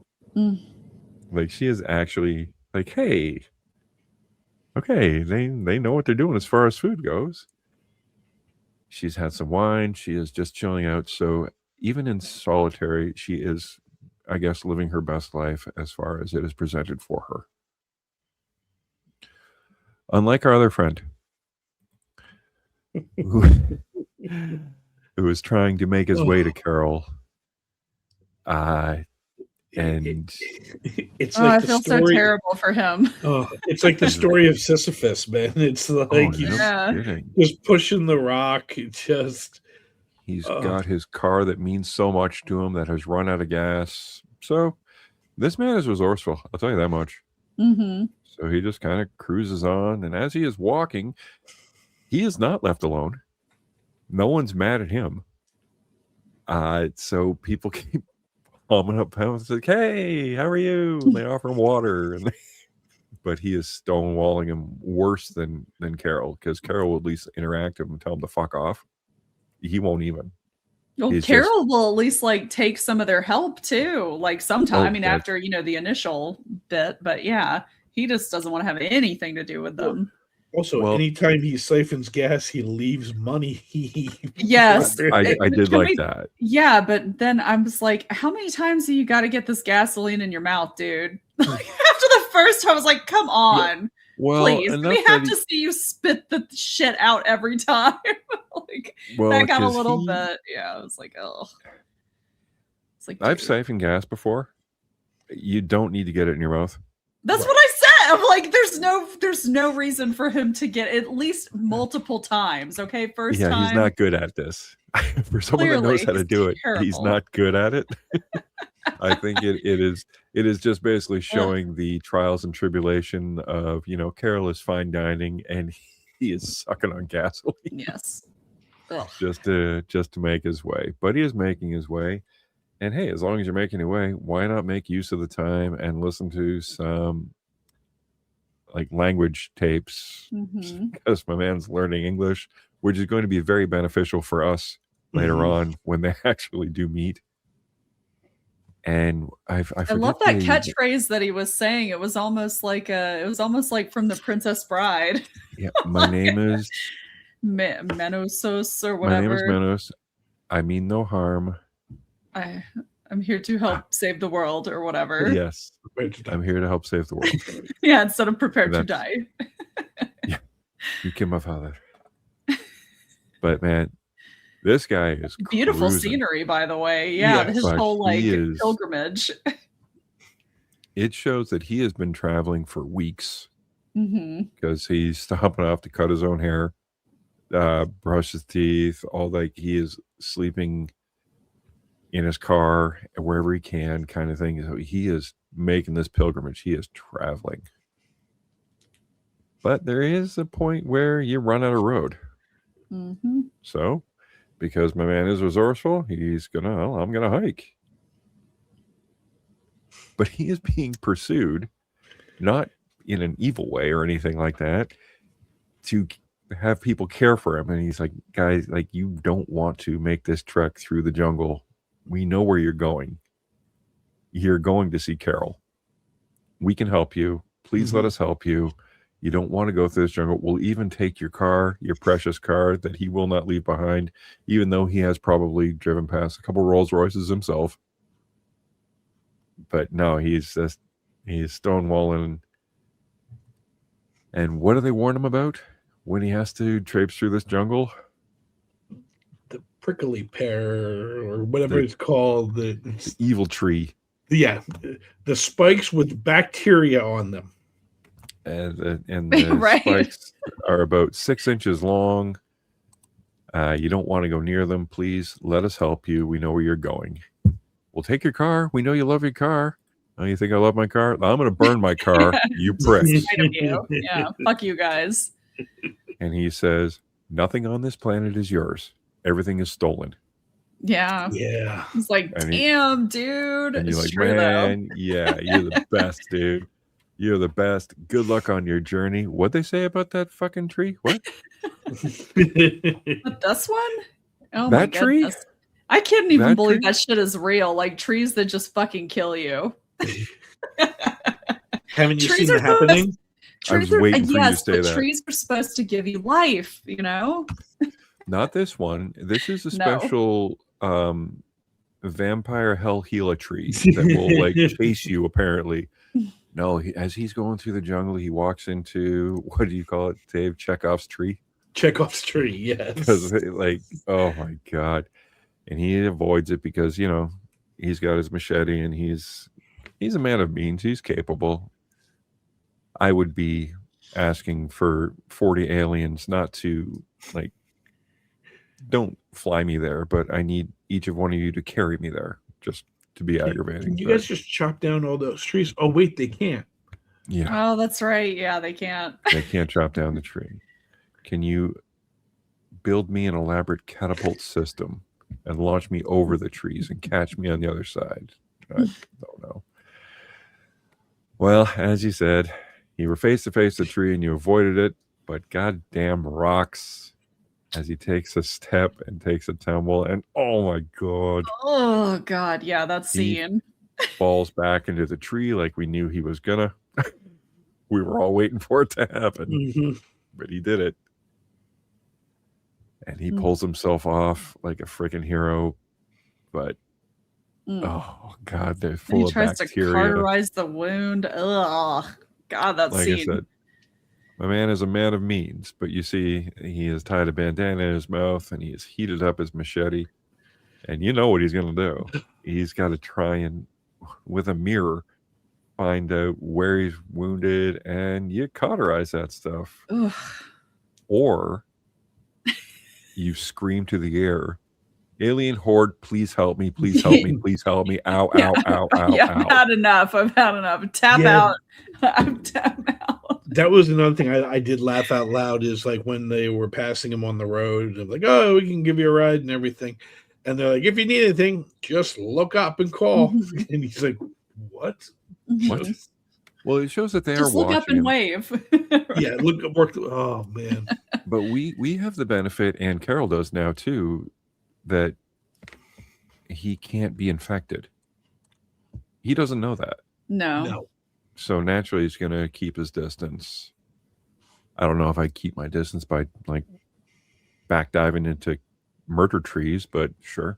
Like, she is actually like, hey, okay, they know what they're doing as far as food goes. She's had some wine. She is just chilling out. So even in solitary, she is, I guess, living her best life as far as it is presented for her. Unlike our other friend, who was trying to make his way to Carol. And it's I feel so terrible for him. It's like the story of Sisyphus, man. It's like just pushing the rock. He's got his car that means so much to him that has run out of gas. So this man is resourceful, I'll tell you that much. So he just kind of cruises on, and as he is walking, he is not left alone. No one's mad at him. So people keep palming up pounds, like, hey, how are you? And they offer him water, but he is stonewalling him worse than Carol, because Carol will at least interact with him and tell him to fuck off. He won't even. Well, Carol will at least take some of their help too, sometime. After the initial bit, but yeah, he just doesn't want to have anything to do with them. Also, anytime he siphons gas, he leaves money. Yes. I did like that. Yeah, but then I'm just like, how many times do you got to get this gasoline in your mouth, dude? After the first time, I was like, come on. Yeah. Well, please, we have to see you spit the shit out every time. That got a little bit. Yeah, I was like, oh. It's like, I've siphoned gas before. You don't need to get it in your mouth. That's what I said. I'm like, there's no reason for him to get at least multiple times. Okay, first time. Yeah, he's not good at this. For someone that knows how to do it, he's not good at it. I think it is just basically showing the trials and tribulation of, Carol is fine dining and he is sucking on gasoline. Yes. Just to make his way. But he is making his way. And hey, as long as you're making your way, why not make use of the time and listen to some language tapes? Because my man's learning English, which is going to be very beneficial for us later Mhm. on when they actually do meet. And I I love forget that the catchphrase that he was saying. It was almost like from The Princess Bride. yeah, my name is Menosos or my name is whatever. Menos. I mean no harm. I'm here to help save the world or whatever. Yes, Prepared to die. I'm here to help save the world. Yeah, instead of prepared to That's- die. You killed my father. But man, this guy is Beautiful cruising. scenery, by the way. Yeah, Yes. his But whole like he is- pilgrimage. It shows that he has been traveling for weeks Hmm. because he's stopping off to cut his own hair, brush his teeth, all like he is sleeping in his car wherever he can, kind of thing. So he is making this pilgrimage. He is traveling. But there is a point where you run out of road. Hmm. So, because my man is resourceful, he's gonna, well, I'm gonna hike. But he is being pursued, not in an evil way or anything like that, to have people care for him. And he's like, guys, like, you don't want to make this trek through the jungle. We know where you're going. You're going to see Carol. We can help you. Please let us help you. You don't want to go through this jungle. We'll even take your car, your precious car that he will not leave behind, even though he has probably driven past a couple Rolls Royces himself. But no, he's stonewalling. And what do they warn him about when he has to traipse through this jungle? The prickly pear or whatever The- it's called. The evil tree. Yeah, the spikes with bacteria on them. And the Right. spikes are about 6 inches long. You don't want to go near them. Please let us help you. We know where you're going. We'll take your car. We know you love your car. Oh, you think I love my car? I'm going to burn my car, you pricks. Right of you. Yeah, fuck you guys. And he says, nothing on this planet is yours. Everything is stolen. Yeah. Yeah. It's like, And he- damn, dude. And you're It's like, true, though. man, yeah, you're the best, dude. You're the best. Good luck on your journey. What'd they say about that fucking tree? What? But this one? Oh my That tree? goodness. I can't even That believe tree? that shit is real. Like trees that just fucking kill you. Haven't you Trees seen are the happening? I was Trees are, waiting for you to yes, say but that. trees are supposed to give you life, you know? Not this one. This is a No. special vampire hell Gila tree that will like chase you, apparently. No, as he's going through the jungle, he walks into, what do you call it, Dave? Chekhov's tree? Chekhov's tree, yes. Because, like, oh my God. And he avoids it because, you know, he's got his machete and he's a man of means. He's capable. I would be asking for 40 aliens not to, like, don't fly me there, but I need each of one of you to carry me there just to be aggravating. Can you but- guys just chop down all those trees? Oh, wait, they can't. yeah, Oh, that's right. Yeah, they can't. they can't chop down the tree. Can you build me an elaborate catapult system and launch me over the trees and catch me on the other side? I don't know. Well, as you said, you were face to face with the tree and you avoided it, but goddamn rocks as he takes a step and takes a tumble, and oh my God, Oh god, yeah, that He- scene. falls back into the tree like we knew he was gonna. We were all waiting for it to happen, Mhm. but he did it. And he Mm. pulls himself off like a freaking hero. But Mm. oh God, they're And full he of tries to bacteria. cauterize the wound. Ugh. God, that Like scene. I said, my man is a man of means, but you see, he has tied a bandana in his mouth and he has heated up his machete. And you know what he's going to do. He's got to try and, with a mirror, find out where he's wounded, and you cauterize that stuff. Ugh. Or you scream to the air, alien horde, please help me, please help me, please help me. Ow, ow, ow, ow, Yeah, I've ow. had enough. I've had enough. Tap Yeah. out. I'm tap out. That was another thing I did laugh out loud is like when they were passing him on the road, I'm like, oh, we can give you a ride and everything. And they're like, if you need anything, just look up and call. Mhm. And he's like, what? What? Well, it shows that they Just are look up watching and him. wave. Yeah, look, work. Oh, man. But we have the benefit, and Carol does now too, that he can't be infected. He doesn't know that. No. No. So naturally he's going to keep his distance. I don't know if I keep my distance by like back diving into murder trees, but sure.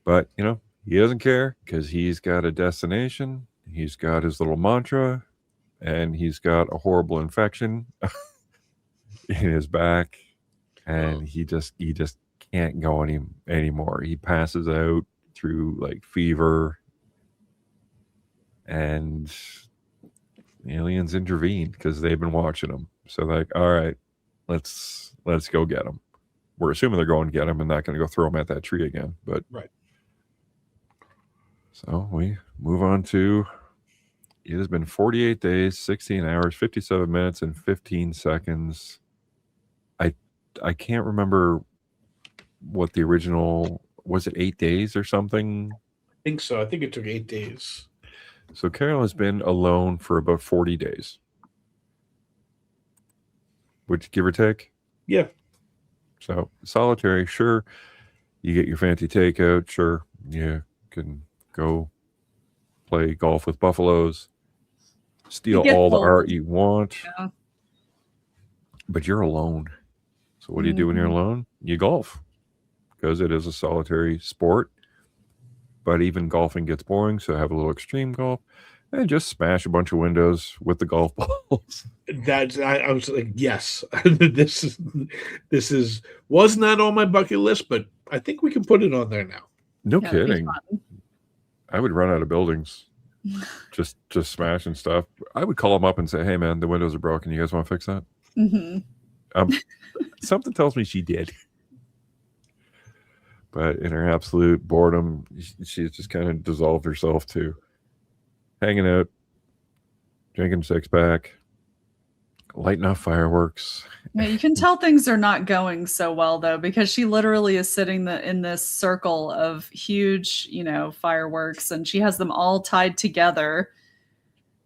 But, you know, he doesn't care because he's got a destination. He's got his little mantra, and he's got a horrible infection in his back, and he just can't go anymore. He passes out through like fever, and the aliens intervene because they've been watching him. So like, all right, let's go get him. We're assuming they're going to get him and not going to go throw him at that tree again. But Right. So we move on to, it has been 48 days, 16 hours, 57 minutes, and 15 seconds. I can't remember what the original, was it 8 days or something? I think so. I think it took 8 days. So Carol has been alone for about 40 days. Which, give or take? Yeah. So solitary, sure. You get your fancy takeout, sure. You can go play golf with buffaloes, steal get all the bold. art you want. Yeah. But you're alone. So what do you do when you're alone? You golf, because it is a solitary sport. But even golfing gets boring, so have a little extreme golf and just smash a bunch of windows with the golf balls. That's I was like, yes, this was not on my bucket list, but I think we can put it on there now. No Yeah, that'd be kidding. fun. I would run out of buildings, just smashing stuff. I would call them up and say, "Hey, man, the windows are broken. You guys want to fix that?" Something tells me she did, but in her absolute boredom, she's just kind of dissolved herself to hanging out, drinking 6-pack, lighting off fireworks. Yeah, you can tell things are not going so well though, because she literally is sitting in this circle of huge, fireworks, and she has them all tied together,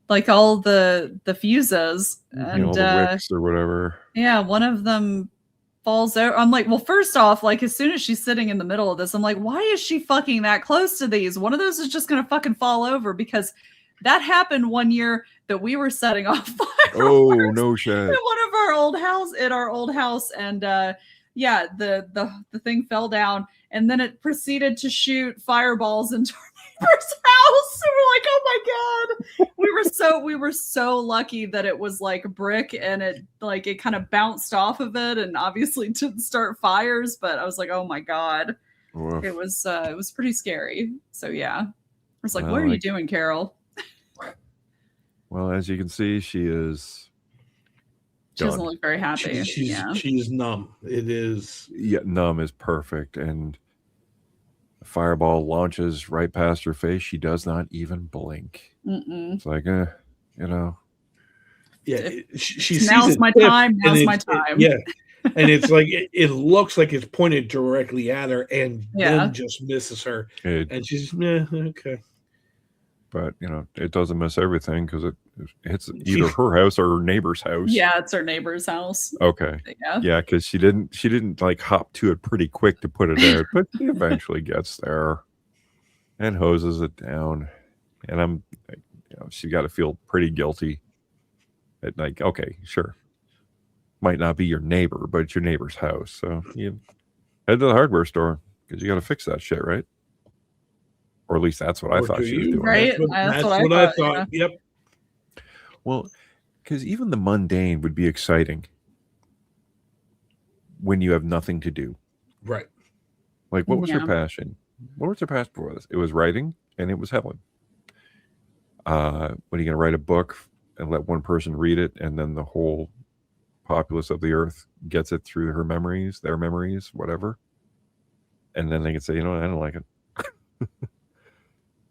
like all the fuses, and all the wicks or whatever. Yeah, one of them falls out. I'm like, well, first off, like as soon as she's sitting in the middle of this, I'm like, why is she fucking that close to these? One of those is just gonna fucking fall over, because that happened one year that we were setting off fireworks. Oh, no shit. In one of our old house, and yeah, the thing fell down, and then it proceeded to shoot fireballs into our neighbor's house. And we're like, oh my god, we were so lucky that it was like brick, and it kind of bounced off of it, and obviously didn't start fires. But I was like, oh my god, Woof. it was pretty scary. So yeah, I was like, Well, what are you doing, Carol? Well, as you can see, she is She doesn't done. look very happy. She's numb. It is. Yeah, numb is perfect. And the fireball launches right past her face. She does not even blink. Mm-mm. It's like, Yeah, she sees Now's it my tip, time. and Now's my it's- time. yeah, and it's like it looks like it's pointed directly at her, and Yeah. then just misses her, and she's okay. But it doesn't miss everything because it hits either her house or her neighbor's house. Yeah, it's her neighbor's house. Okay. Yeah. Yeah, because she didn't like hop to it pretty quick to put it out, but she eventually gets there and hoses it down. And I'm, she got to feel pretty guilty. At like, okay, sure, might not be your neighbor, but it's your neighbor's house. So you head to the hardware store because you got to fix that shit, right? Or at least that's what I Or thought do she was you? doing. Right? That's That's what what I I thought. thought, Yep. Well, because even the mundane would be exciting when you have nothing to do. Right. Like, what was her Yeah. passion? What was her passion for this? It was writing, and it was Helen. When are you going to write a book and let one person read it, and then the whole populace of the earth gets it through her memories, their memories, whatever, and then they can say, I don't like it.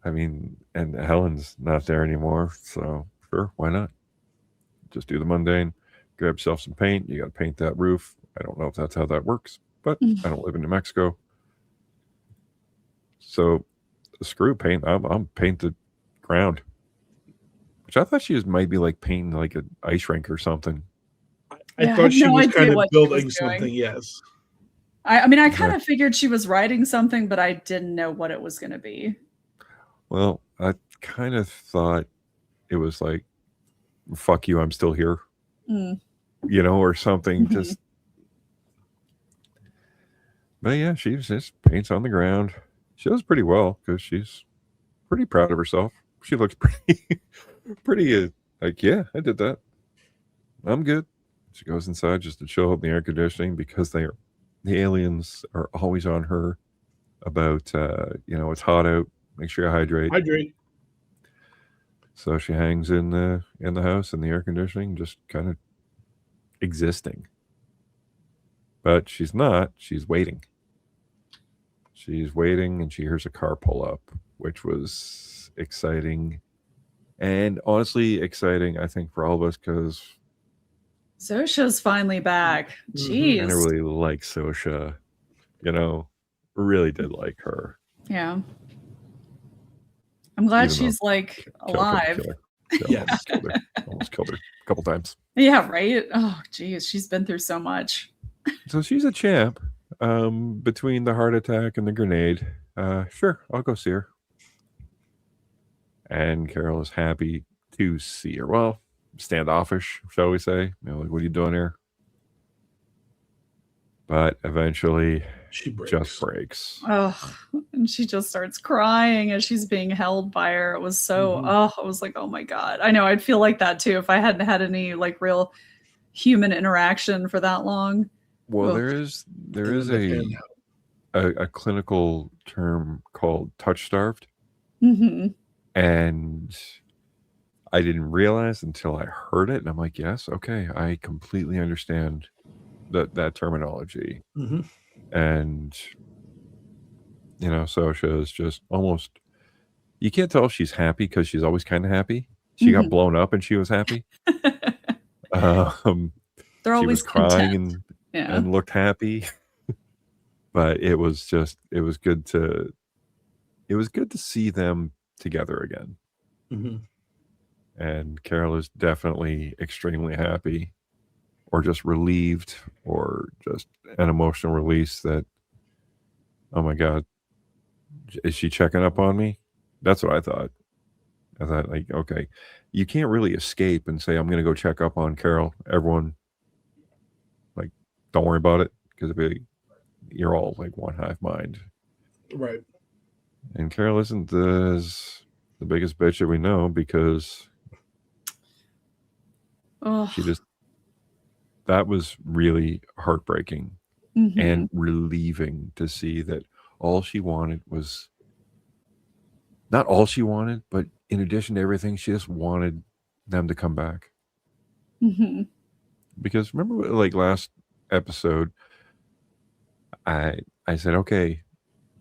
I mean, and Helen's not there anymore, so sure, why not? Just do the mundane. Grab yourself some paint. You got to paint that roof. I don't know if that's how that works, but I don't live in New Mexico. So screw paint. I'm paint the ground. Which I thought she might be like painting like an ice rink or something. I Yeah, I thought had she no was idea kind of what she was building doing. something. Yes. I mean, I kind of figured she was writing something, but I didn't know what it was going to be. Well, I kind of thought it was like, fuck you, I'm still here, Mm. or something. Mhm. Just, but yeah, she just paints on the ground. She does pretty well because she's pretty proud of herself. She looks pretty like, yeah, I did that. I'm good. She goes inside just to chill out in the air conditioning because the aliens are always on her about, it's hot out. Make sure you hydrate. Hydrate. So she hangs in the house in the air conditioning, just kind of existing. But she's not. She's waiting. She's waiting, and she hears a car pull up, which was exciting. And honestly, exciting, I think, for all of us because Zosha's finally back. Mhm. Jeez. I really like Sosha. Really did like her. Yeah. I'm glad Even though she's like alive. Yes. Almost killed her a couple times. Yeah, right? Oh, geez. She's been through so much. So she's a champ. Between the heart attack and the grenade, sure, I'll go see her. And Carol is happy to see her. Well, standoffish, shall we say? Like, what are you doing here? But eventually, She breaks. just breaks. Oh, and she just starts crying as she's being held by her. It was so, I was like, oh my God. I know I'd feel like that too if I hadn't had any like real human interaction for that long. Well, Ugh. there is a clinical term called touch starved. Mm-hmm. And I didn't realize until I heard it. And I'm like, yes, okay, I completely understand that terminology. Mhm. And, Sosha is just almost, you can't tell if she's happy because she's always kind of happy. She got blown up and she was happy. They're She always was crying content. and looked happy. But it was good to see them together again. Mhm. And Carol is definitely extremely happy, or just relieved, or just an emotional release that, oh my God, is she checking up on me? That's what I thought. I thought, like, okay, you can't really escape and say, I'm going to go check up on Carol. Everyone, like, don't worry about it, because you're all like one hive mind. Right. And Carol isn't the biggest bitch that we know, because that was really heartbreaking and relieving to see that all she wanted was, not all she wanted, but in addition to everything, she just wanted them to come back. Mm-hmm. Because remember, like last episode, I said, okay,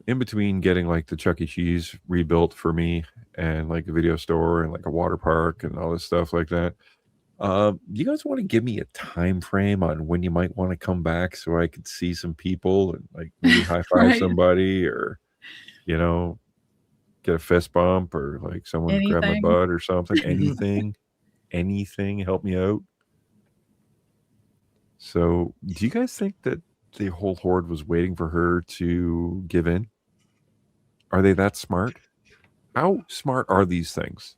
in between getting like the Chuck E. Cheese rebuilt for me and like a video store and like a water park and all this stuff like that, you guys want to give me a time frame on when you might want to come back so I could see some people and like maybe high five Right. somebody, or get a fist bump, or like someone grab my Anything. butt or something. Anything help me out. So do you guys think that the whole horde was waiting for her to give in? Are they that smart? How smart are these things?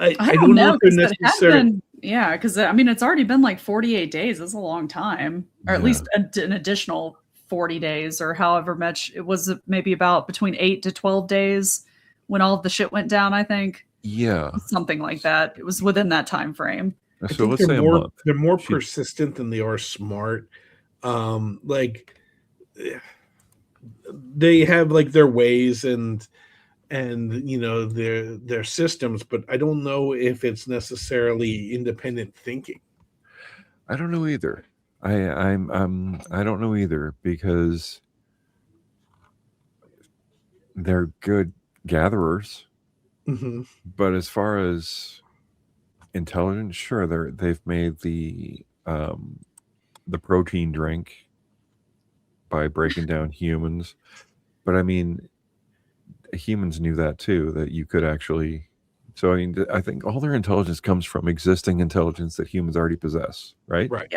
I don't know, if they're 'cause it had necessarily. been, yeah, because I mean, it's already been like 48 days. That's a long time, or at Yeah. least an additional 40 days, or however much it was. Maybe about between 8 to 12 days when all of the shit went down. I think Yeah. something like that. It was within that time frame. I So think let's say a month. they're more She- persistent than they are smart. Like they have like their ways and their systems, but I don't know if it's necessarily independent thinking. I don't know either. I don't know either, because they're good gatherers, Mhm. but as far as intelligence, sure, they've made the protein drink by breaking down humans, but I mean, humans knew that too, that you could actually. So I mean, I think all their intelligence comes from existing intelligence that humans already possess, right? Right.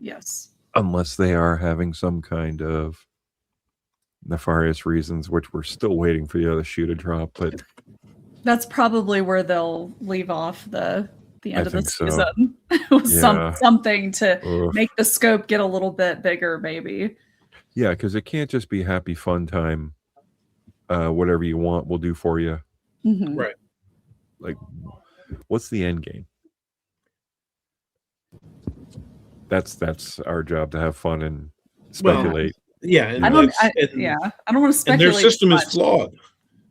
Yes. unless they are having some kind of nefarious reasons, which we're still waiting for the other shoe to drop. But That's probably where they'll leave off the end of the think so. season with Yeah. something to Ugh. make the scope get a little bit bigger, maybe. Yeah, because it can't just be happy fun time. Whatever you want, we'll do for you. Mhm. Right. Like, what's the end game? That's our job, to have fun and speculate. Yeah, and I don't. that's- and- Yeah, I don't want to And speculate. their system much. is flawed.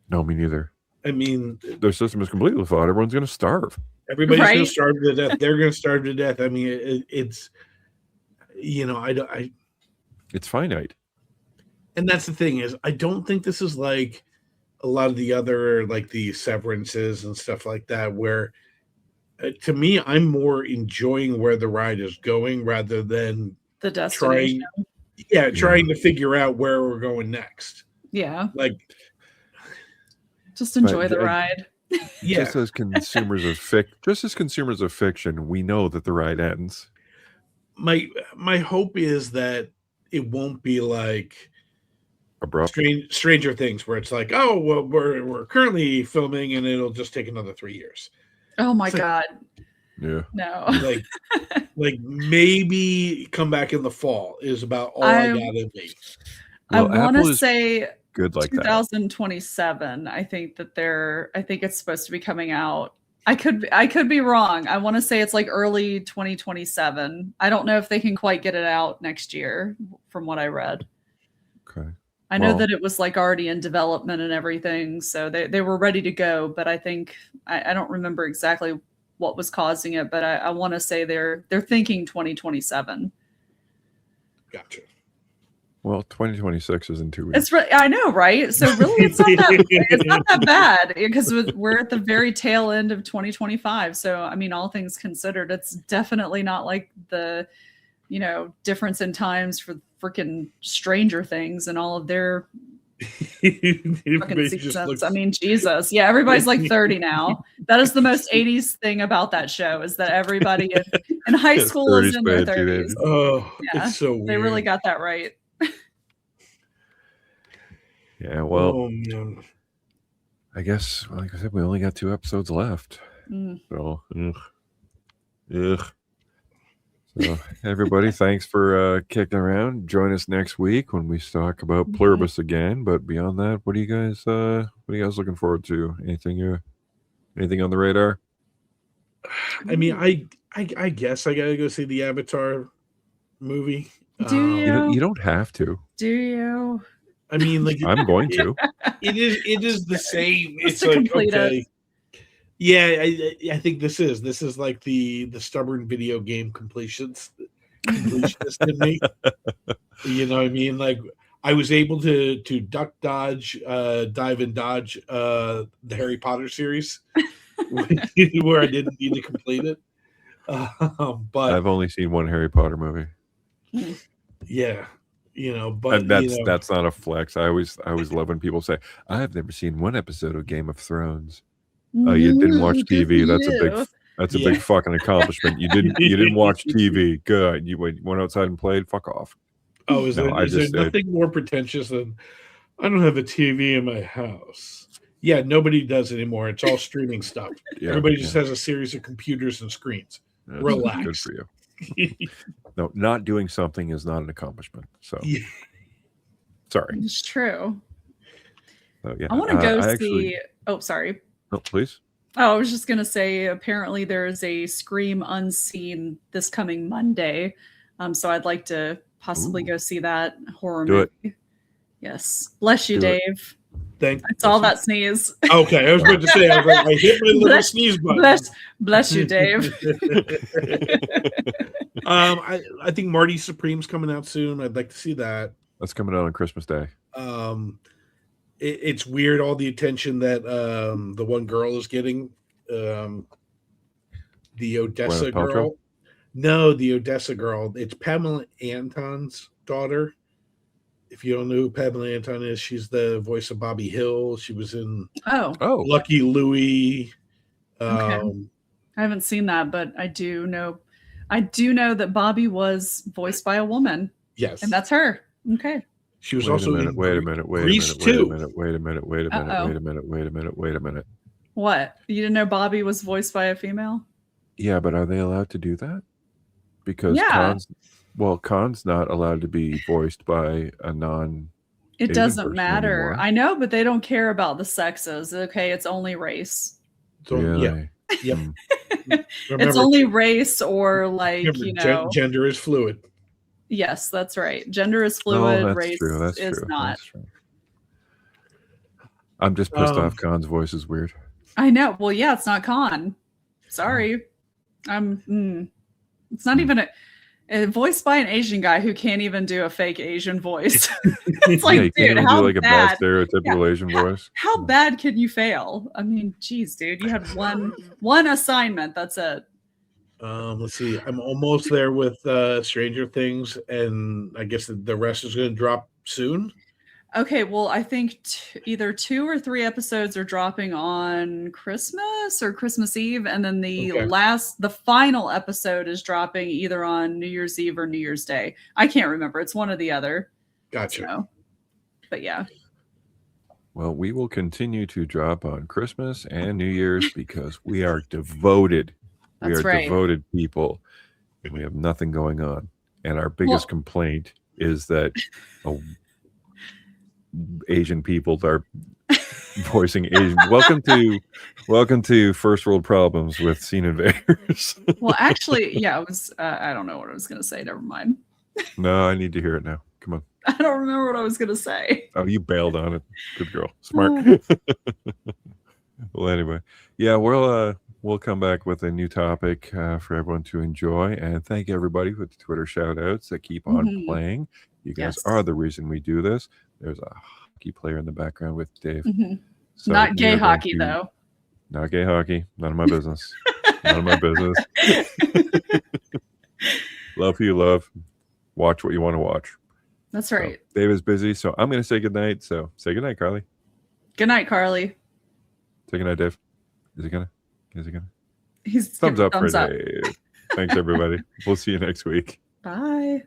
No, me neither. I mean, Their system is completely flawed. Everyone's going to starve. everybody's going to Right. starve to death. They're going to starve to death. I mean, it's, I It's finite. and that's the thing is, I don't think this is like a lot of the other, like the Severances and stuff like that, where to me, I'm more enjoying where the ride is going rather than The destination. trying to figure out where we're going next. Yeah, Like, just enjoy the I- ride. yeah, Just as consumers of fiction, we know that the ride ends. my hope is that it won't be like Abrupt. Stranger Things, where it's like, oh, well, we're currently filming and it'll just take another 3 years. Oh my It's like- god, Yeah. no. Like maybe come back in the fall is about all I I'm- got in me. I Well, want Apple to is say good like that. 2027. I think it's supposed to be coming out. I could be wrong. I want to say it's like early 2027. I don't know if they can quite get it out next year from what I read. Okay. I know Well- that it was like already in development and everything, so they were ready to go, but I think I don't remember exactly what was causing it, but I want to say they're thinking 2027. Gotcha. Well, 2026 is in 2 weeks. I know, right? So really, it's not that bad because we're at the very tail end of 2025. So I mean, all things considered, it's definitely not like the difference in times for freaking Stranger Things and all of their fucking Everybody just seasons. looks- I mean, Jesus, yeah, everybody's like 30 now. That is the most 80s thing about that show is that everybody in high Yeah, school is 30s in their bad 30s. teenagers. oh, Yeah, it's so weird. They really got that right. Yeah, well, oh man. I guess, like I said, we only got 2 episodes left. Mm. So, ugh. So, everybody, thanks for kicking around. Join us next week when we talk about Mhm. Pluribus again. But beyond that, what are you guys looking forward to? Anything on the radar? I mean, I guess I gotta go see the Avatar movie. Do you? You don't have to. Do you? I mean, like I'm going to. it is the same. Just It's to like complete it. okay. Yeah, I think this is like the stubborn video game completionist in me. You know what I mean? Like I was able to duck dodge, dive and dodge the Harry Potter series where I didn't need to complete it. But I've only seen one Harry Potter movie. yeah, but And that's not a flex. I always love when people say, "I've never seen one episode of Game of Thrones." Oh, you didn't watch Good TV. for That's a you. big fucking accomplishment. You didn't watch TV. Good. You went outside and played. Fuck off. Oh, is No, there, I is there just- nothing more pretentious than I don't have a TV in my house? Yeah, nobody does anymore. It's all streaming stuff. Yeah, Everybody just has a series of computers and screens. yeah. relax. Good for you. No, not doing something is not an accomplishment. So Yeah. sorry. It's true. So, yeah, I want to go I see. actually- Oh, sorry. No, please. Oh, I was just gonna say. Apparently, there is a Scream Unseen this coming Monday. So I'd like to possibly Ooh. go see that horror Do it. movie. Yes. Bless you, Do it. Dave. Thank I saw that sneeze. Okay, I was about to say I hit my little Bless- sneeze button. Bless you, Dave. I think Marty Supreme's coming out soon. I'd like to see that. That's coming out on Christmas Day. It's weird all the attention that the one girl is getting. The Odessa Gwyneth Paltrow? girl. No, the Odessa girl. It's Pamela Anton's daughter. If you don't know who Pamela Anton is, she's the voice of Bobby Hill. She was in Oh, Oh, Lucky Louie. Okay. I haven't seen that, but I do know. I do know that Bobby was voiced by a woman, Yes, and that's her. Okay. she was Wait also a minute, in wait a minute, wait a Grease minute, wait a 2. minute, wait a minute, wait a minute, Uh-oh. wait a minute, wait a minute, wait a minute. What? You didn't know Bobby was voiced by a female? Yeah, but are they allowed to do that? Because Yeah. Khan's not allowed to be voiced by a non. It Asian doesn't person matter. anymore. I know, but they don't care about the sexes. Okay, it's only race. So Really? yep. Hmm. Remember, It's only race or like, remember, you know. gender is fluid. Yes, that's right. Gender is fluid. Oh, that's race true. That's is true. not. That's true. I'm just pissed Um, off. Khan's voice is weird. I know. Well, yeah, it's not Khan. Sorry. It's not even a voiced by an Asian guy who can't even do a fake Asian voice. It's like, Yeah, you can't dude, even how do like a bad? bad stereotypical Asian voice. How bad can you fail? I mean, geez, dude, you had one assignment. That's it. Let's see. I'm almost there with Stranger Things, and I guess the rest is going to drop soon. Okay, well, I think either 2 or 3 episodes are dropping on Christmas or Christmas Eve, and then the final episode is dropping either on New Year's Eve or New Year's Day. I can't remember. It's one or the other. Gotcha. So, but yeah. Well, we will continue to drop on Christmas and New Year's because we are devoted. We That's are right. devoted people, and we have nothing going on. And our biggest complaint is that Asian people are voicing Asian. Welcome to First World Problems with Scene Invaders. Well, actually, yeah, it was. I don't know what I was going to say. Never mind. No, I need to hear it now. Come on. I don't remember what I was going to say. Oh, you bailed on it. Good girl. Smart. Well, anyway, yeah, we'll come back with a new topic for everyone to enjoy, and thank everybody for the Twitter shout outs that keep on playing. You guys are the reason we do this. There's a hockey player in the background with Dave. So not gay hockey, though. Not gay hockey. None of my business. None of my business. Love who you love. Watch what you want to watch. That's right. So, Dave is busy, so I'm going to say goodnight. So say goodnight, Carly. Good night, Carly. Say goodnight, Dave. Is he gonna? He's Thumbs up for thumbs up. Dave. Thanks, everybody. We'll see you next week. Bye.